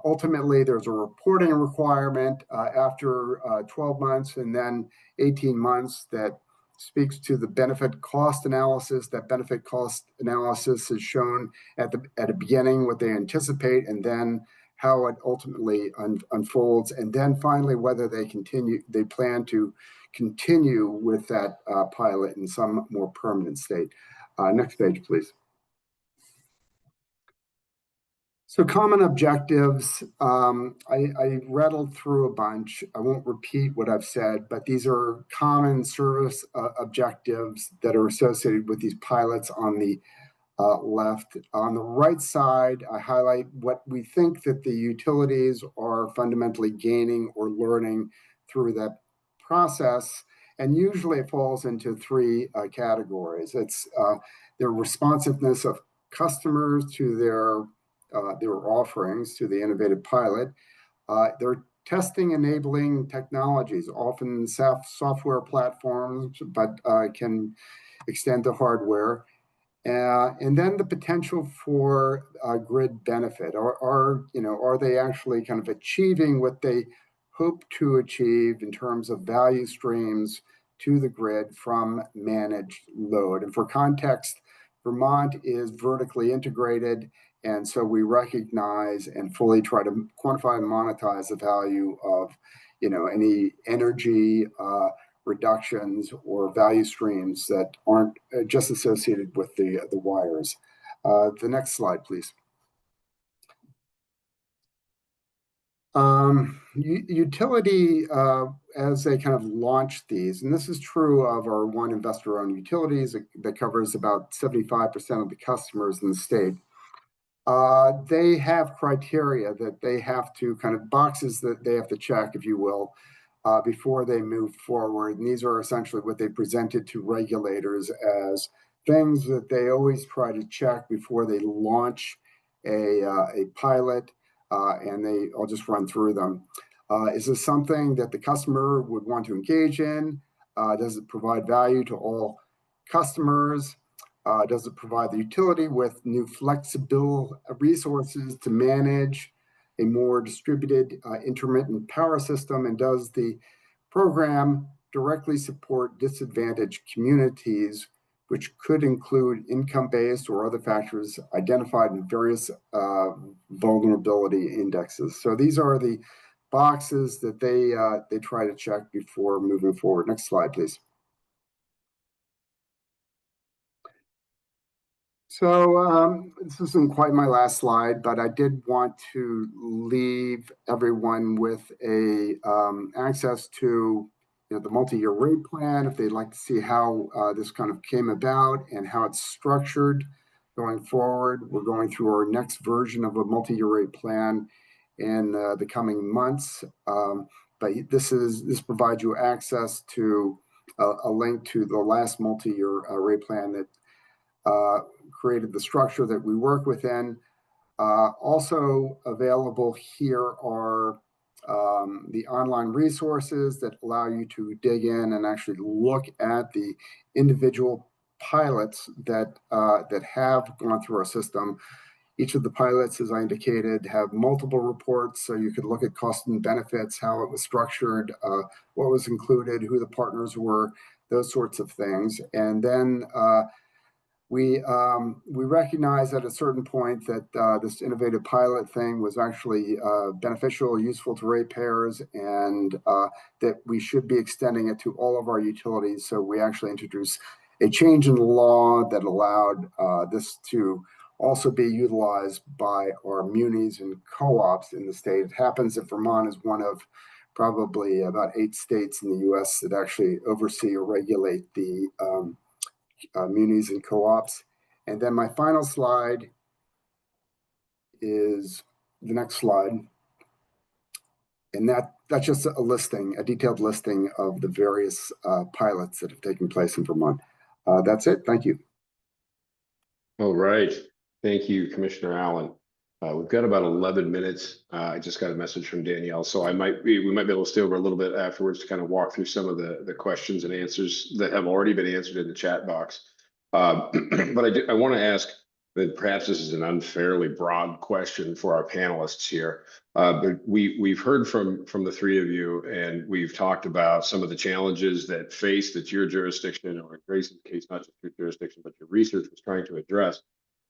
Ultimately, there's a reporting requirement after 12 months and then 18 months that speaks to the benefit cost analysis. That benefit cost analysis is shown at the beginning, what they anticipate, and then how it ultimately unfolds, and then finally whether they plan to continue with that pilot in some more permanent state. Next page, please. So common objectives, I rattled through a bunch. I won't repeat what I've said, but these are common service objectives that are associated with these pilots on the left. On the right side, I highlight what we think that the utilities are fundamentally gaining or learning through that process. And usually it falls into three categories. It's their responsiveness of customers to their offerings, to the innovative pilot. Their testing enabling technologies, often software platforms, but can extend to hardware. And then the potential for grid benefit. Are they actually kind of achieving what they hope to achieve in terms of value streams to the grid from managed load? And for context, Vermont is vertically integrated, and so we recognize and fully try to quantify and monetize the value of any energy reductions or value streams that aren't just associated with the wires. The next slide, please. Utility, as they kind of launch these, and this is true of our one investor-owned utilities that covers about 75% of the customers in the state. They have criteria that they have to boxes that they have to check, if you will, before they move forward. And these are essentially what they presented to regulators as things that they always try to check before they launch a pilot. And I'll just run through them. Is this something that the customer would want to engage in? Does it provide value to all customers? Does it provide the utility with new flexible resources to manage a more distributed intermittent power system? And does the program directly support disadvantaged communities, which could include income-based or other factors identified in various vulnerability indexes? So these are the boxes that they try to check before moving forward. Next slide, please. So this isn't quite my last slide, but I did want to leave everyone with access to the multi-year rate plan, if they'd like to see how this kind of came about and how it's structured going forward. We're going through our next version of a multi-year rate plan in the coming months. But this provides you access to a link to the last multi-year rate plan that created the structure that we work within. Also available here are the online resources that allow you to dig in and actually look at the individual pilots that have gone through our system. Each of the pilots, as I indicated, have multiple reports, so you could look at cost and benefits, how it was structured, what was included, who the partners were, those sorts of things. And then we recognize at a certain point that this innovative pilot thing was actually beneficial, useful to ratepayers, and that we should be extending it to all of our utilities. So we actually introduced a change in the law that allowed this to also be utilized by our munis and co-ops in the state. It happens that Vermont is one of probably about 8 states in the US that actually oversee or regulate the munis and co-ops. And then my final slide is the next slide. And that's just a detailed listing of the various pilots that have taken place in Vermont. That's it. Thank you. All right. Thank you, Commissioner Allen. We've got about 11 minutes. I just got a message from Danielle, so we might be able to stay over a little bit afterwards to kind of walk through some of the questions and answers that have already been answered in the chat box. But I want to ask that perhaps this is an unfairly broad question for our panelists here. But we've heard from the three of you, and we've talked about some of the challenges that your jurisdiction, or in Grace's case, not just your jurisdiction, but your research was trying to address.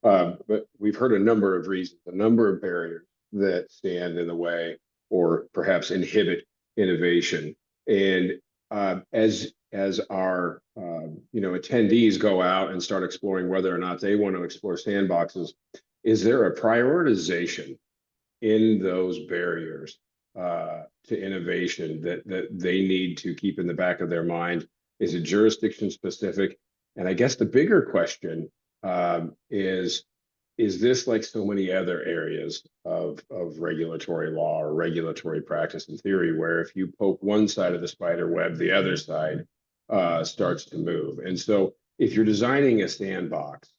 But we've heard a number of reasons, a number of barriers that stand in the way or perhaps inhibit innovation. And as our attendees go out and start exploring whether or not they want to explore sandboxes, is there a prioritization in those barriers to innovation that they need to keep in the back of their mind? Is it jurisdiction specific? And I guess the bigger question is this, like so many other areas of regulatory law or regulatory practice in theory, where if you poke one side of the spider web, the other side starts to move? And so if you're designing a sandbox,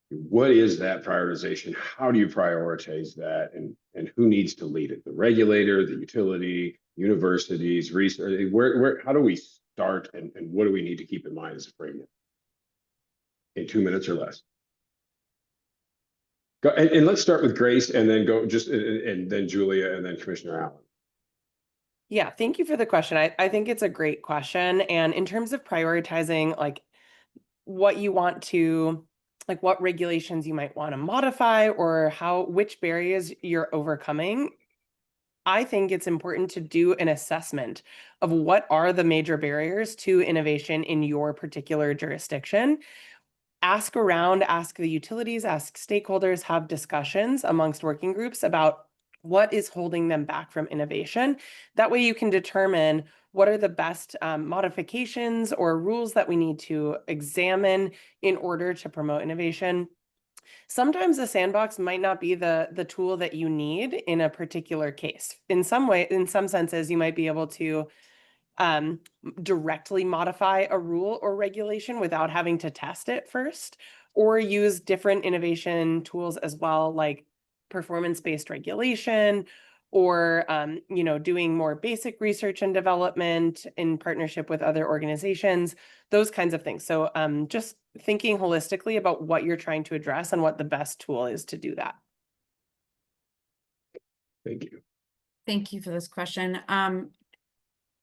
what is that prioritization? How do you prioritize that? And who needs to lead it? The regulator, the utility, universities, research? How do we start, and what do we need to keep in mind as a framework? In 2 minutes or less. Go, and let's start with Grace, and then and then Julia, and then Commissioner Allen. Yeah, thank you for the question. I think it's a great question. And in terms of prioritizing, like what you want to, like what regulations you might want to modify, or which barriers you're overcoming, I think it's important to do an assessment of what are the major barriers to innovation in your particular jurisdiction. Ask around, ask the utilities, ask stakeholders, have discussions amongst working groups about what is holding them back from innovation. That way you can determine what are the best modifications or rules that we need to examine in order to promote innovation. Sometimes a sandbox might not be the tool that you need in a particular case. In some senses, you might be able to directly modify a rule or regulation without having to test it first, or use different innovation tools as well, like performance-based regulation, or doing more basic research and development in partnership with other organizations, those kinds of things. So just thinking holistically about what you're trying to address and what the best tool is to do that. Thank you. Thank you for this question.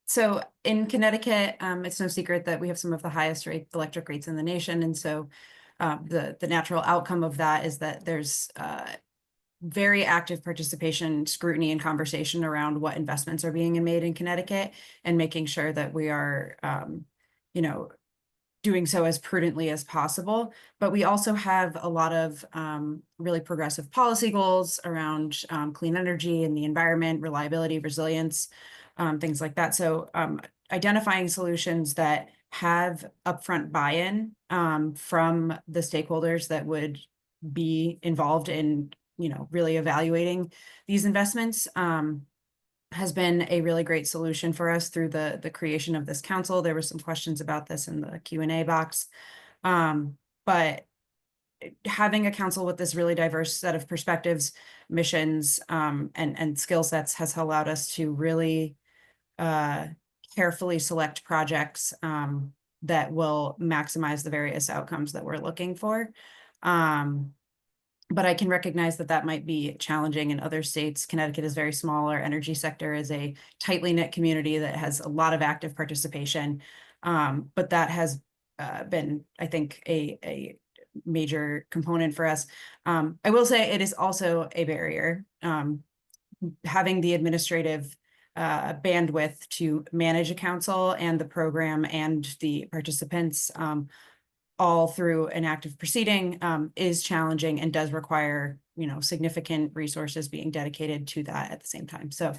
So in Connecticut, it's no secret that we have some of the highest electric rates in the nation. And so the natural outcome of that is that there's very active participation, scrutiny, and conversation around what investments are being made in Connecticut, and making sure that we are, doing so as prudently as possible. But we also have a lot of really progressive policy goals around clean energy and the environment, reliability, resilience, things like that. So identifying solutions that have upfront buy-in from the stakeholders that would be involved in, really evaluating these investments has been a really great solution for us through the creation of this council. There were some questions about this in the Q&A box, but having a council with this really diverse set of perspectives, missions, and skill sets has allowed us to really carefully select projects that will maximize the various outcomes that we're looking for. But I can recognize that might be challenging in other states. Connecticut is very small. Our energy sector is a tightly knit community that has a lot of active participation. But that has been, I think, a major component for us. I will say it is also a barrier. Having the administrative bandwidth to manage a council and the program and the participants all through an active proceeding is challenging and does require, significant resources being dedicated to that at the same time. So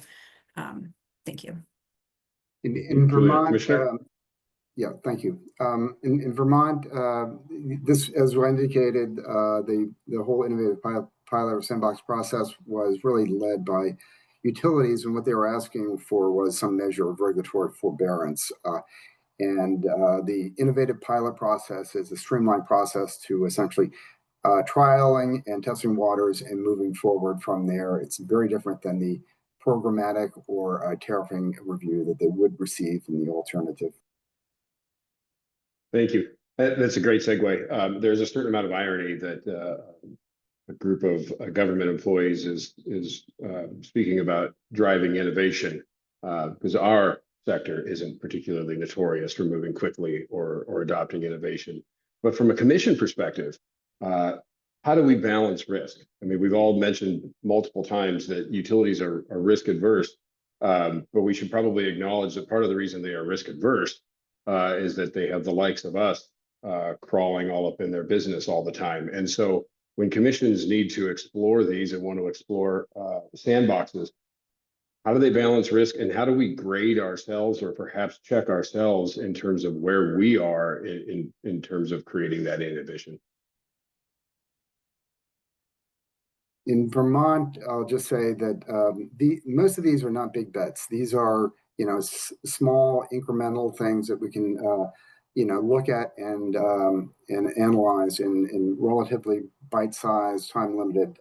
thank you. In Vermont, yeah, thank you. In Vermont, this, as I indicated, the whole innovative pilot or sandbox process was really led by utilities, and what they were asking for was some measure of regulatory forbearance. And the innovative pilot process is a streamlined process to essentially trialing and testing waters and moving forward from there. It's very different than the programmatic or tariffing review that they would receive in the alternative. Thank you. That's a great segue. There's a certain amount of irony that a group of government employees is speaking about driving innovation, because our sector isn't particularly notorious for moving quickly or adopting innovation. But from a commission perspective, how do we balance risk? I mean, we've all mentioned multiple times that utilities are risk adverse, but we should probably acknowledge that part of the reason they are risk adverse is that they have the likes of us crawling all up in their business all the time. And so when commissions need to explore these and want to explore sandboxes, how do they balance risk, and how do we grade ourselves or perhaps check ourselves in terms of where we are in terms of creating that innovation? In Vermont, I'll just say that most of these are not big bets. These are, small incremental things that we can, look at and analyze in relatively bite-sized, time-limited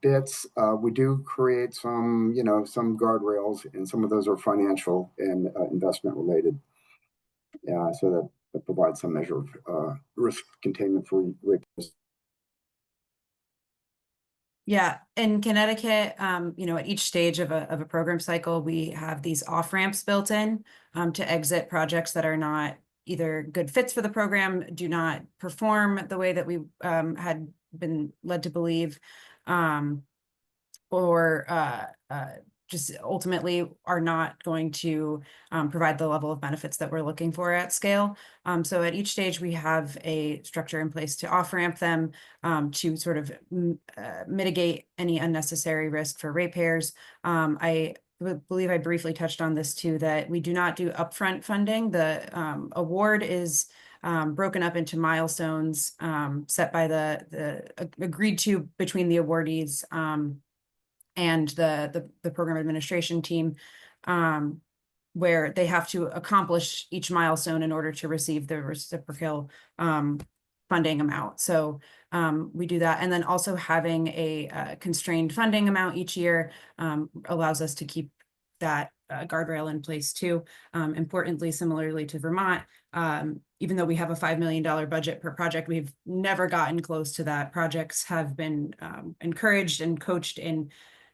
bits. We do create some, some guardrails, and some of those are financial and investment related. So that provides some measure of risk containment for ratepayers. Yeah, in Connecticut, at each stage of a program cycle, we have these off ramps built in to exit projects that are not either good fits for the program, do not perform the way that we had been led to believe, or just ultimately are not going to provide the level of benefits that we're looking for at scale. So at each stage, we have a structure in place to off-ramp them to sort of mitigate any unnecessary risk for ratepayers. I believe I briefly touched on this too, that we do not do upfront funding. The award is broken up into milestones set by the agreed to between the awardees and the program administration team, where they have to accomplish each milestone in order to receive the reciprocal funding amount. So we do that. And then also having a constrained funding amount each year allows us to keep that guardrail in place too. Importantly, similarly to Vermont, even though we have a $5 million budget per project, we've never gotten close to that. Projects have been encouraged and coached in,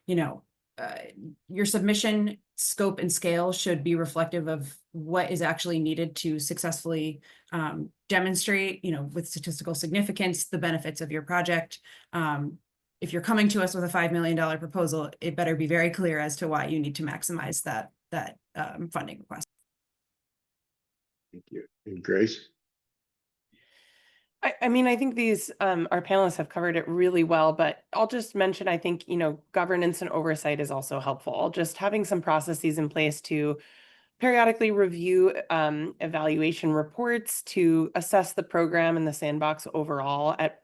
your submission scope and scale should be reflective of what is actually needed to successfully demonstrate, with statistical significance, the benefits of your project. If you're coming to us with a $5 million proposal, it better be very clear as to why you need to maximize that funding request. Thank you. And Grace? I mean, I think these, our panelists have covered it really well, but I'll just mention, I think, governance and oversight is also helpful. Just having some processes in place to periodically review evaluation reports to assess the program and the sandbox overall at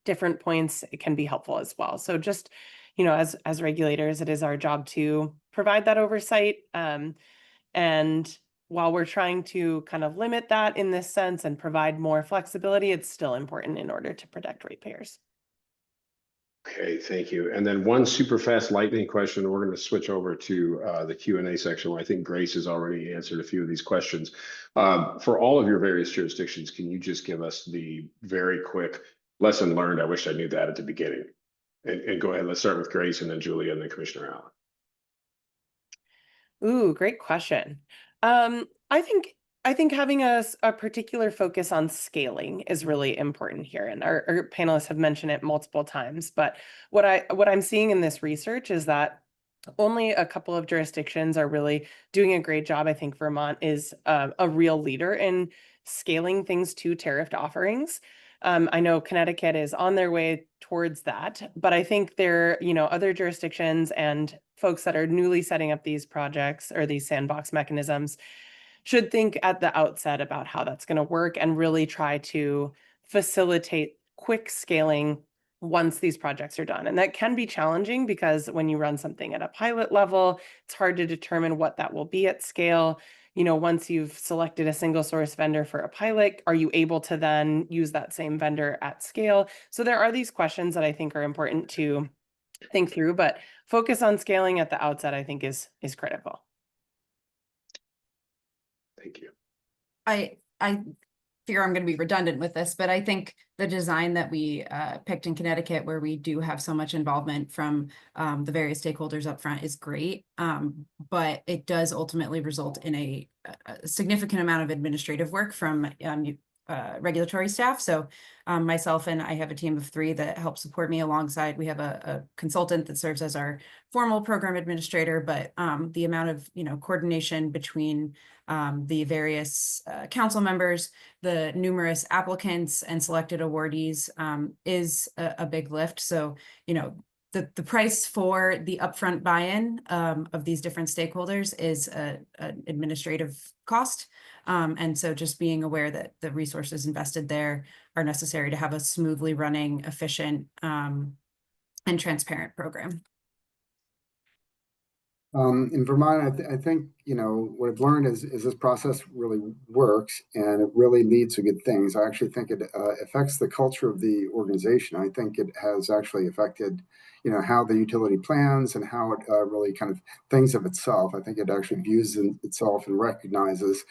different points, it can be helpful as well. So just, as regulators, it is our job to provide that oversight. And while we're trying to kind of limit that in this sense and provide more flexibility, it's still important in order to protect ratepayers. Okay, thank you. And then one super fast lightning question. We're going to switch over to the Q&A section where I think Grace has already answered a few of these questions. For all of your various jurisdictions, can you just give us the very quick lesson learned? I wish I knew that at the beginning. And go ahead, let's start with Grace and then Julia and then Commissioner Allen. Ooh, great question. I think having a particular focus on scaling is really important here, and our panelists have mentioned it multiple times. But what I'm seeing in this research is that only a couple of jurisdictions are really doing a great job. I think Vermont is a real leader in scaling things to tariffed offerings. I know Connecticut is on their way towards that, but I think there, other jurisdictions and folks that are newly setting up these projects or these sandbox mechanisms should think at the outset about how that's going to work and really try to facilitate quick scaling once these projects are done. And that can be challenging because when you run something at a pilot level, it's hard to determine what that will be at scale. once you've selected a single source vendor for a pilot, are you able to then use that same vendor at scale? So there are these questions that I think are important to think through, but focus on scaling at the outset, I think is critical. Thank you. I fear I'm going to be redundant with this, but I think the design that we picked in Connecticut, where we do have so much involvement from the various stakeholders up front, is great. But it does ultimately result in a significant amount of administrative work from regulatory staff. So myself and I have a team of 3 that help support me alongside. We have a consultant that serves as our formal program administrator, but the amount of coordination between the various council members, the numerous applicants and selected awardees is a big lift. So, the price for the upfront buy-in of these different stakeholders is an administrative cost. And so just being aware that the resources invested there are necessary to have a smoothly running, efficient, and transparent program. In Vermont, I think, what I've learned is this process really works and it really leads to good things. I actually think it affects the culture of the organization. I think it has actually affected, how the utility plans and how it really kind of thinks of itself. I think it actually views itself and recognizes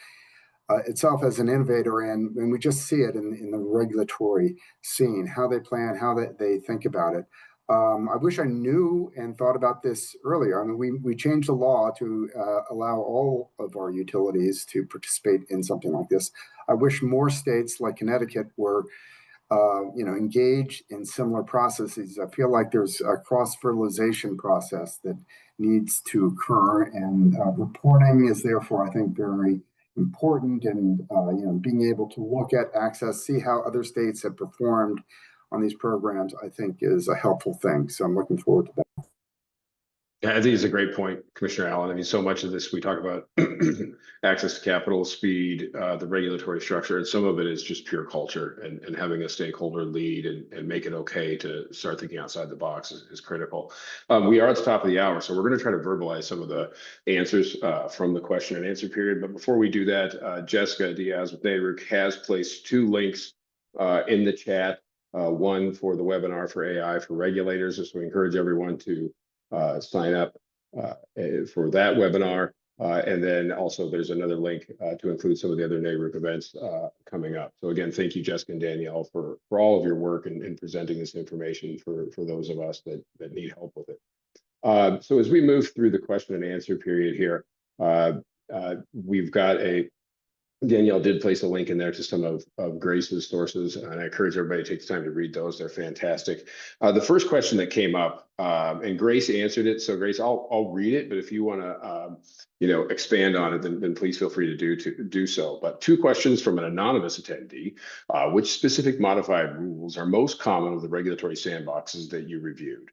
itself as an innovator, and we just see it in the regulatory scene, how they plan, how they think about it. I wish I knew and thought about this earlier. I mean, we changed the law to allow all of our utilities to participate in something like this. I wish more states like Connecticut were engaged in similar processes. I feel like there's a cross-fertilization process that needs to occur, and reporting is therefore, I think, very important. And being able to look at access, see how other states have performed on these programs, I think is a helpful thing. So I'm looking forward to that. Yeah, I think it's a great point, Commissioner Allen. I mean, so much of this, we talk about access to capital, speed, the regulatory structure, and some of it is just pure culture, and having a stakeholder lead and make it okay to start thinking outside the box is critical. We are at the top of the hour, so we're going to try to verbalize some of the answers from the question and answer period. But before we do that, Jessica Diaz with NARUC has placed 2 links in the chat. One for the webinar for AI for regulators, so we encourage everyone to sign up for that webinar. And then also there's another link to include some of the other NARUC events coming up. So again, thank you, Jessica and Danielle, for all of your work in presenting this information for those of us that need help with it. So as we move through the question and answer period here, we've got Danielle did place a link in there to some of Grace's sources, and I encourage everybody to take the time to read those. They're fantastic. The first question that came up, and Grace answered it. So Grace, I'll read it, but if you want to, expand on it, then please feel free to do so. But 2 questions from an anonymous attendee: which specific modified rules are most common of the regulatory sandboxes that you reviewed?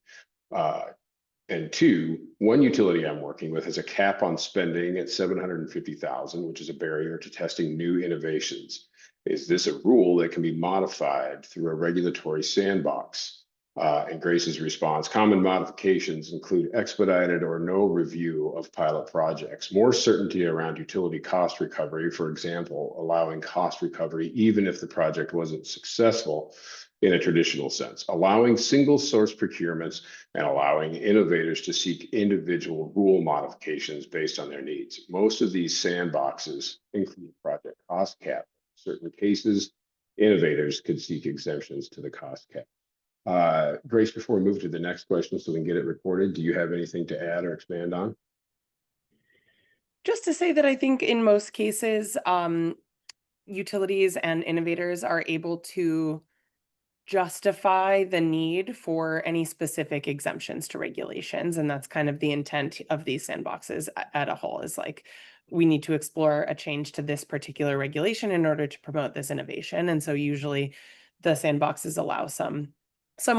And 2, one utility I'm working with has a cap on spending at $750,000, which is a barrier to testing new innovations. Is this a rule that can be modified through a regulatory sandbox? And Grace's response: common modifications include expedited or no review of pilot projects, more certainty around utility cost recovery, for example, allowing cost recovery even if the project wasn't successful in a traditional sense, allowing single source procurements, and allowing innovators to seek individual rule modifications based on their needs. Most of these sandboxes include project cost cap. In certain cases, innovators could seek exemptions to the cost cap. Grace, before we move to the next question so we can get it recorded, do you have anything to add or expand on? Just to say that I think in most cases, utilities and innovators are able to justify the need for any specific exemptions to regulations. And that's kind of the intent of these sandboxes at a whole, is like, we need to explore a change to this particular regulation in order to promote this innovation. And so usually the sandboxes allow some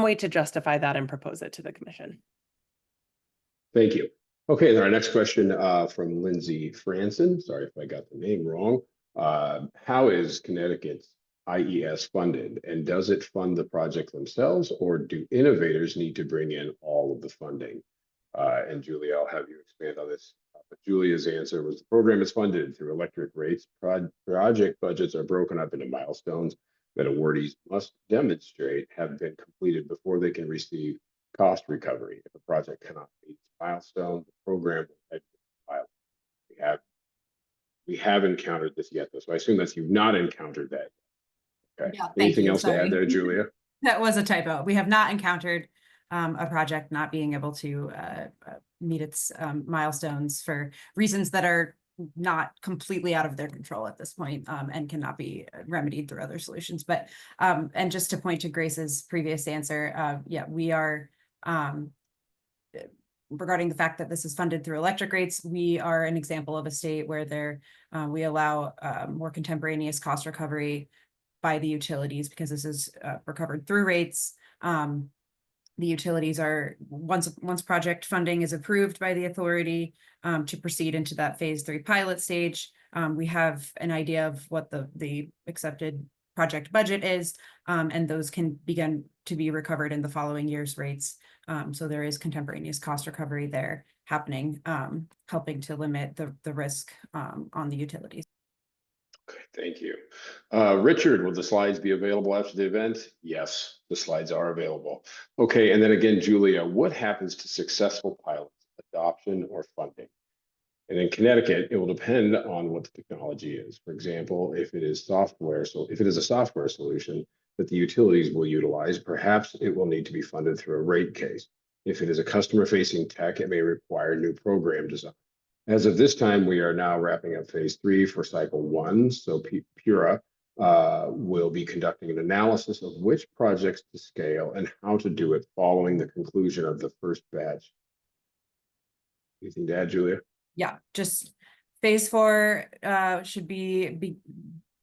way to justify that and propose it to the commission. Thank you. Okay, then our next question from Lindsay Franson. Sorry if I got the name wrong. How is Connecticut's IES funded, and does it fund the project themselves, or do innovators need to bring in all of the funding? And Julie, I'll have you expand on this topic Julia's answer was the program is funded through electric rates. Project budgets are broken up into milestones that awardees must demonstrate have been completed before they can receive cost recovery. If a project cannot meet its milestone, the program will exit the pilot. We have encountered this yet, though, so I assume that you've not encountered that. Okay. Yeah, thank Anything you. else to add Sorry. there, Julia? That was a typo. We have not encountered a project not being able to meet its milestones for reasons that are not completely out of their control at this point, and cannot be remedied through other solutions. But and just to point to Grace's previous answer, yeah, we are regarding the fact that this is funded through electric rates, we are an example of a state where we allow more contemporaneous cost recovery by the utilities, because this is recovered through rates. The utilities are, once project funding is approved by the authority to proceed into that phase 3 pilot stage, we have an idea of what the accepted project budget is, and those can begin to be recovered in the following year's rates. So there is contemporaneous cost recovery there happening, helping to limit the risk on the utilities. Okay, thank you. Richard, will the slides be available after the event? Yes, the slides are available. Okay, and then again, Julia, what happens to successful pilots, adoption or funding? And in Connecticut, it will depend on what the technology is. For example, if it is software, so if it is a software solution that the utilities will utilize, perhaps it will need to be funded through a rate case. If it is a customer-facing tech, it may require new program design. As of this time, we are now wrapping up phase 3 for cycle 1. So Pura will be conducting an analysis of which projects to scale and how to do it following the conclusion of the first batch. Anything to add, Julia? Yeah, just phase 4 should be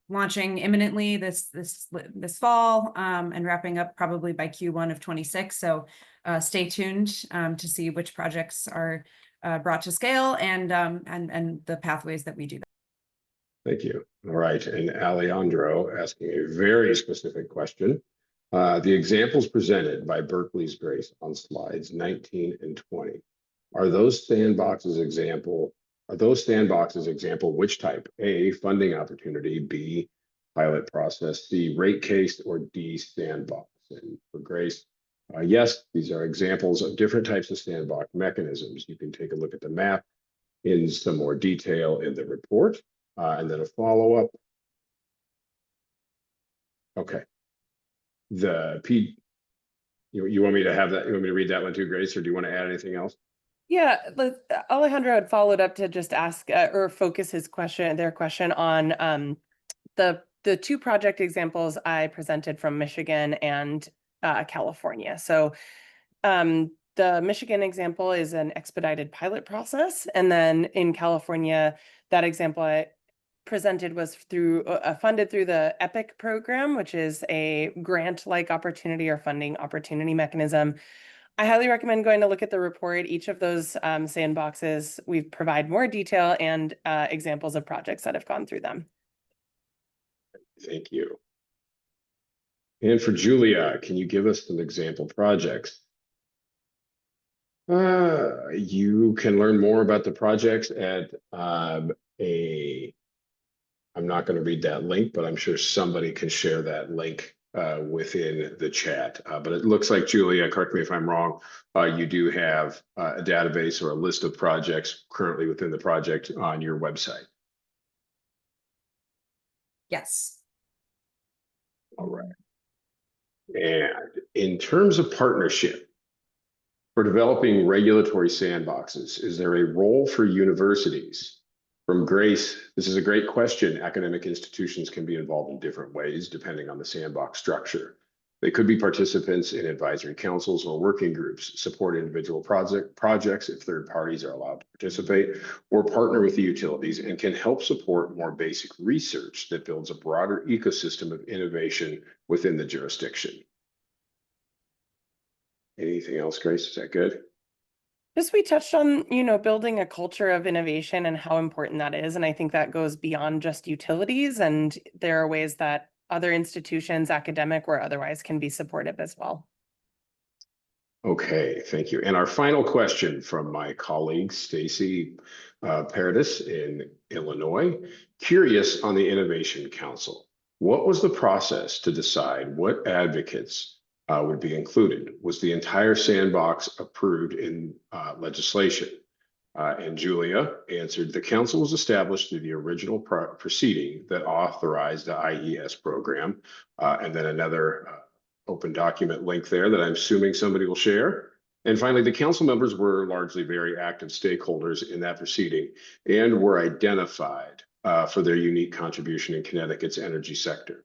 launching imminently this fall, and wrapping up probably by Q1 of 26. So stay tuned to see which projects are brought to scale and the pathways that we do that. Thank you. All right, and Alejandro asking a very specific question. The examples presented by Berkeley's Grace on slides 19 and 20, are those sandboxes example which type? A, funding opportunity, B, pilot process, C, rate case, or D, sandbox? And for Grace, yes, these are examples of different types of sandbox mechanisms. You can take a look at the map in some more detail in the report, and then a follow-up. Okay. You want me to have that? You want me to read that one too, Grace, or do you want to add anything else? Yeah, Alejandro had followed up to just ask or focus their question on the 2 project examples I presented from Michigan and California. So the Michigan example is an expedited pilot process, and then in California, that example I presented was through funded through the EPIC program, which is a grant-like opportunity or funding opportunity mechanism. I highly recommend going to look at the report. Each of those sandboxes, we provide more detail and examples of projects that have gone through them. Thank you. And for Julia, can you give us some example projects? You can learn more about the projects at I'm not going to read that link, but I'm sure somebody can share that link within the chat. But it looks like, Julia, correct me if I'm wrong, you do have a database or a list of projects currently within the project on your website. Yes. All right. And in terms of partnership for developing regulatory sandboxes, is there a role for universities? From Grace, this is a great question. Academic institutions can be involved in different ways depending on the sandbox structure. They could be participants in advisory councils or working groups, support individual projects if third parties are allowed to participate, or partner with the utilities and can help support more basic research that builds a broader ecosystem of innovation within the jurisdiction. Anything else, Grace? Is that good? Just we touched on, building a culture of innovation and how important that is. And I think that goes beyond just utilities. And there are ways that other institutions, academic or otherwise, can be supportive as well. Okay, thank you. And our final question from my colleague, Stacy Paradis in Illinois. Curious on the Innovation Council. What was the process to decide what advocates would be included? Was the entire sandbox approved in legislation? And Julia answered, the council was established through the original proceeding that authorized the IES program, and then another open document link there that I'm assuming somebody will share. And finally, the council members were largely very active stakeholders in that proceeding and were identified for their unique contribution in Connecticut's energy sector.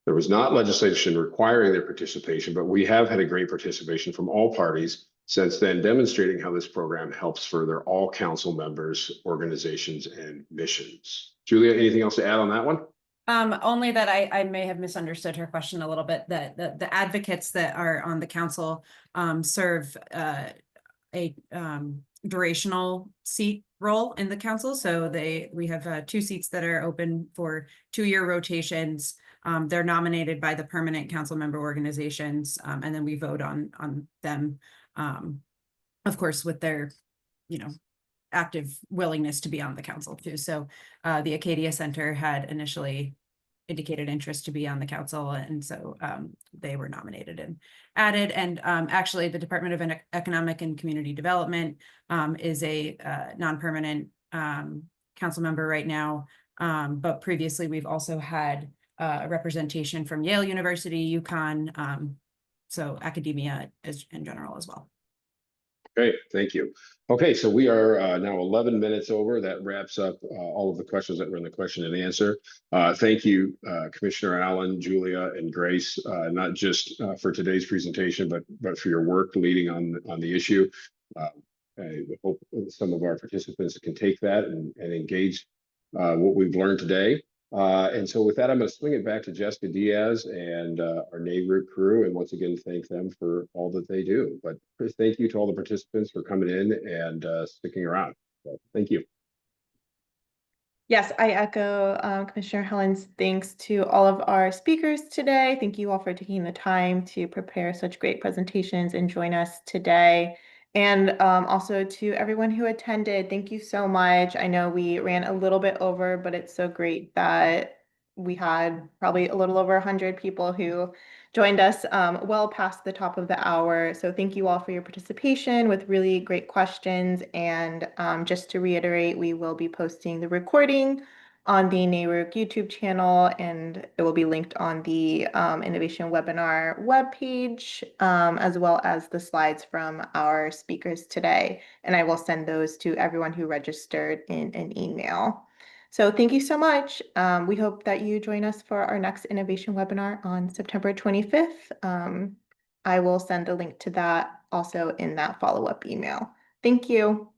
There was not legislation requiring their participation, but we have had a great participation from all parties since then, demonstrating how this program helps further all council members, organizations, and missions. Julia, anything else to add on that one? Only that I may have misunderstood her question a little bit, that the advocates that are on the council serve a durational seat role in the council. So we have 2 seats that are open for 2-year rotations. They're nominated by the permanent council member organizations, and then we vote on them, of course, with their, active willingness to be on the council too. So the Acadia Center had initially indicated interest to be on the council, and so they were nominated and added. And actually, the Department of Economic and Community Development is a non-permanent council member right now, but previously we've also had representation from Yale University, UConn, so academia in general as well. Great, thank you. Okay, so we are now 11 minutes over. That wraps up all of the questions that were in the question and answer. Thank you, Commissioner Allen, Julia, and Grace, not just for today's presentation, but for your work leading on the issue. I hope some of our participants can take that and engage what we've learned today. And so with that, I'm going to swing it back to Jessica Diaz and our NARUC crew, and once again, thank them for all that they do. But thank you to all the participants for coming in and sticking around. So, thank you. Yes, I echo Commissioner Helen's thanks to all of our speakers today. Thank you all for taking the time to prepare such great presentations and join us today. And also to everyone who attended, thank you so much. I know we ran a little bit over, but it's so great that we had probably a little over 100 people who joined us well past the top of the hour. So thank you all for your participation with really great questions. And just to reiterate, we will be posting the recording on the NARUC YouTube channel, and it will be linked on the Innovation Webinar webpage, as well as the slides from our speakers today. And I will send those to everyone who registered in an email. So thank you so much. We hope that you join us for our next innovation webinar on September 25th. I will send a link to that also in that follow-up email. Thank you.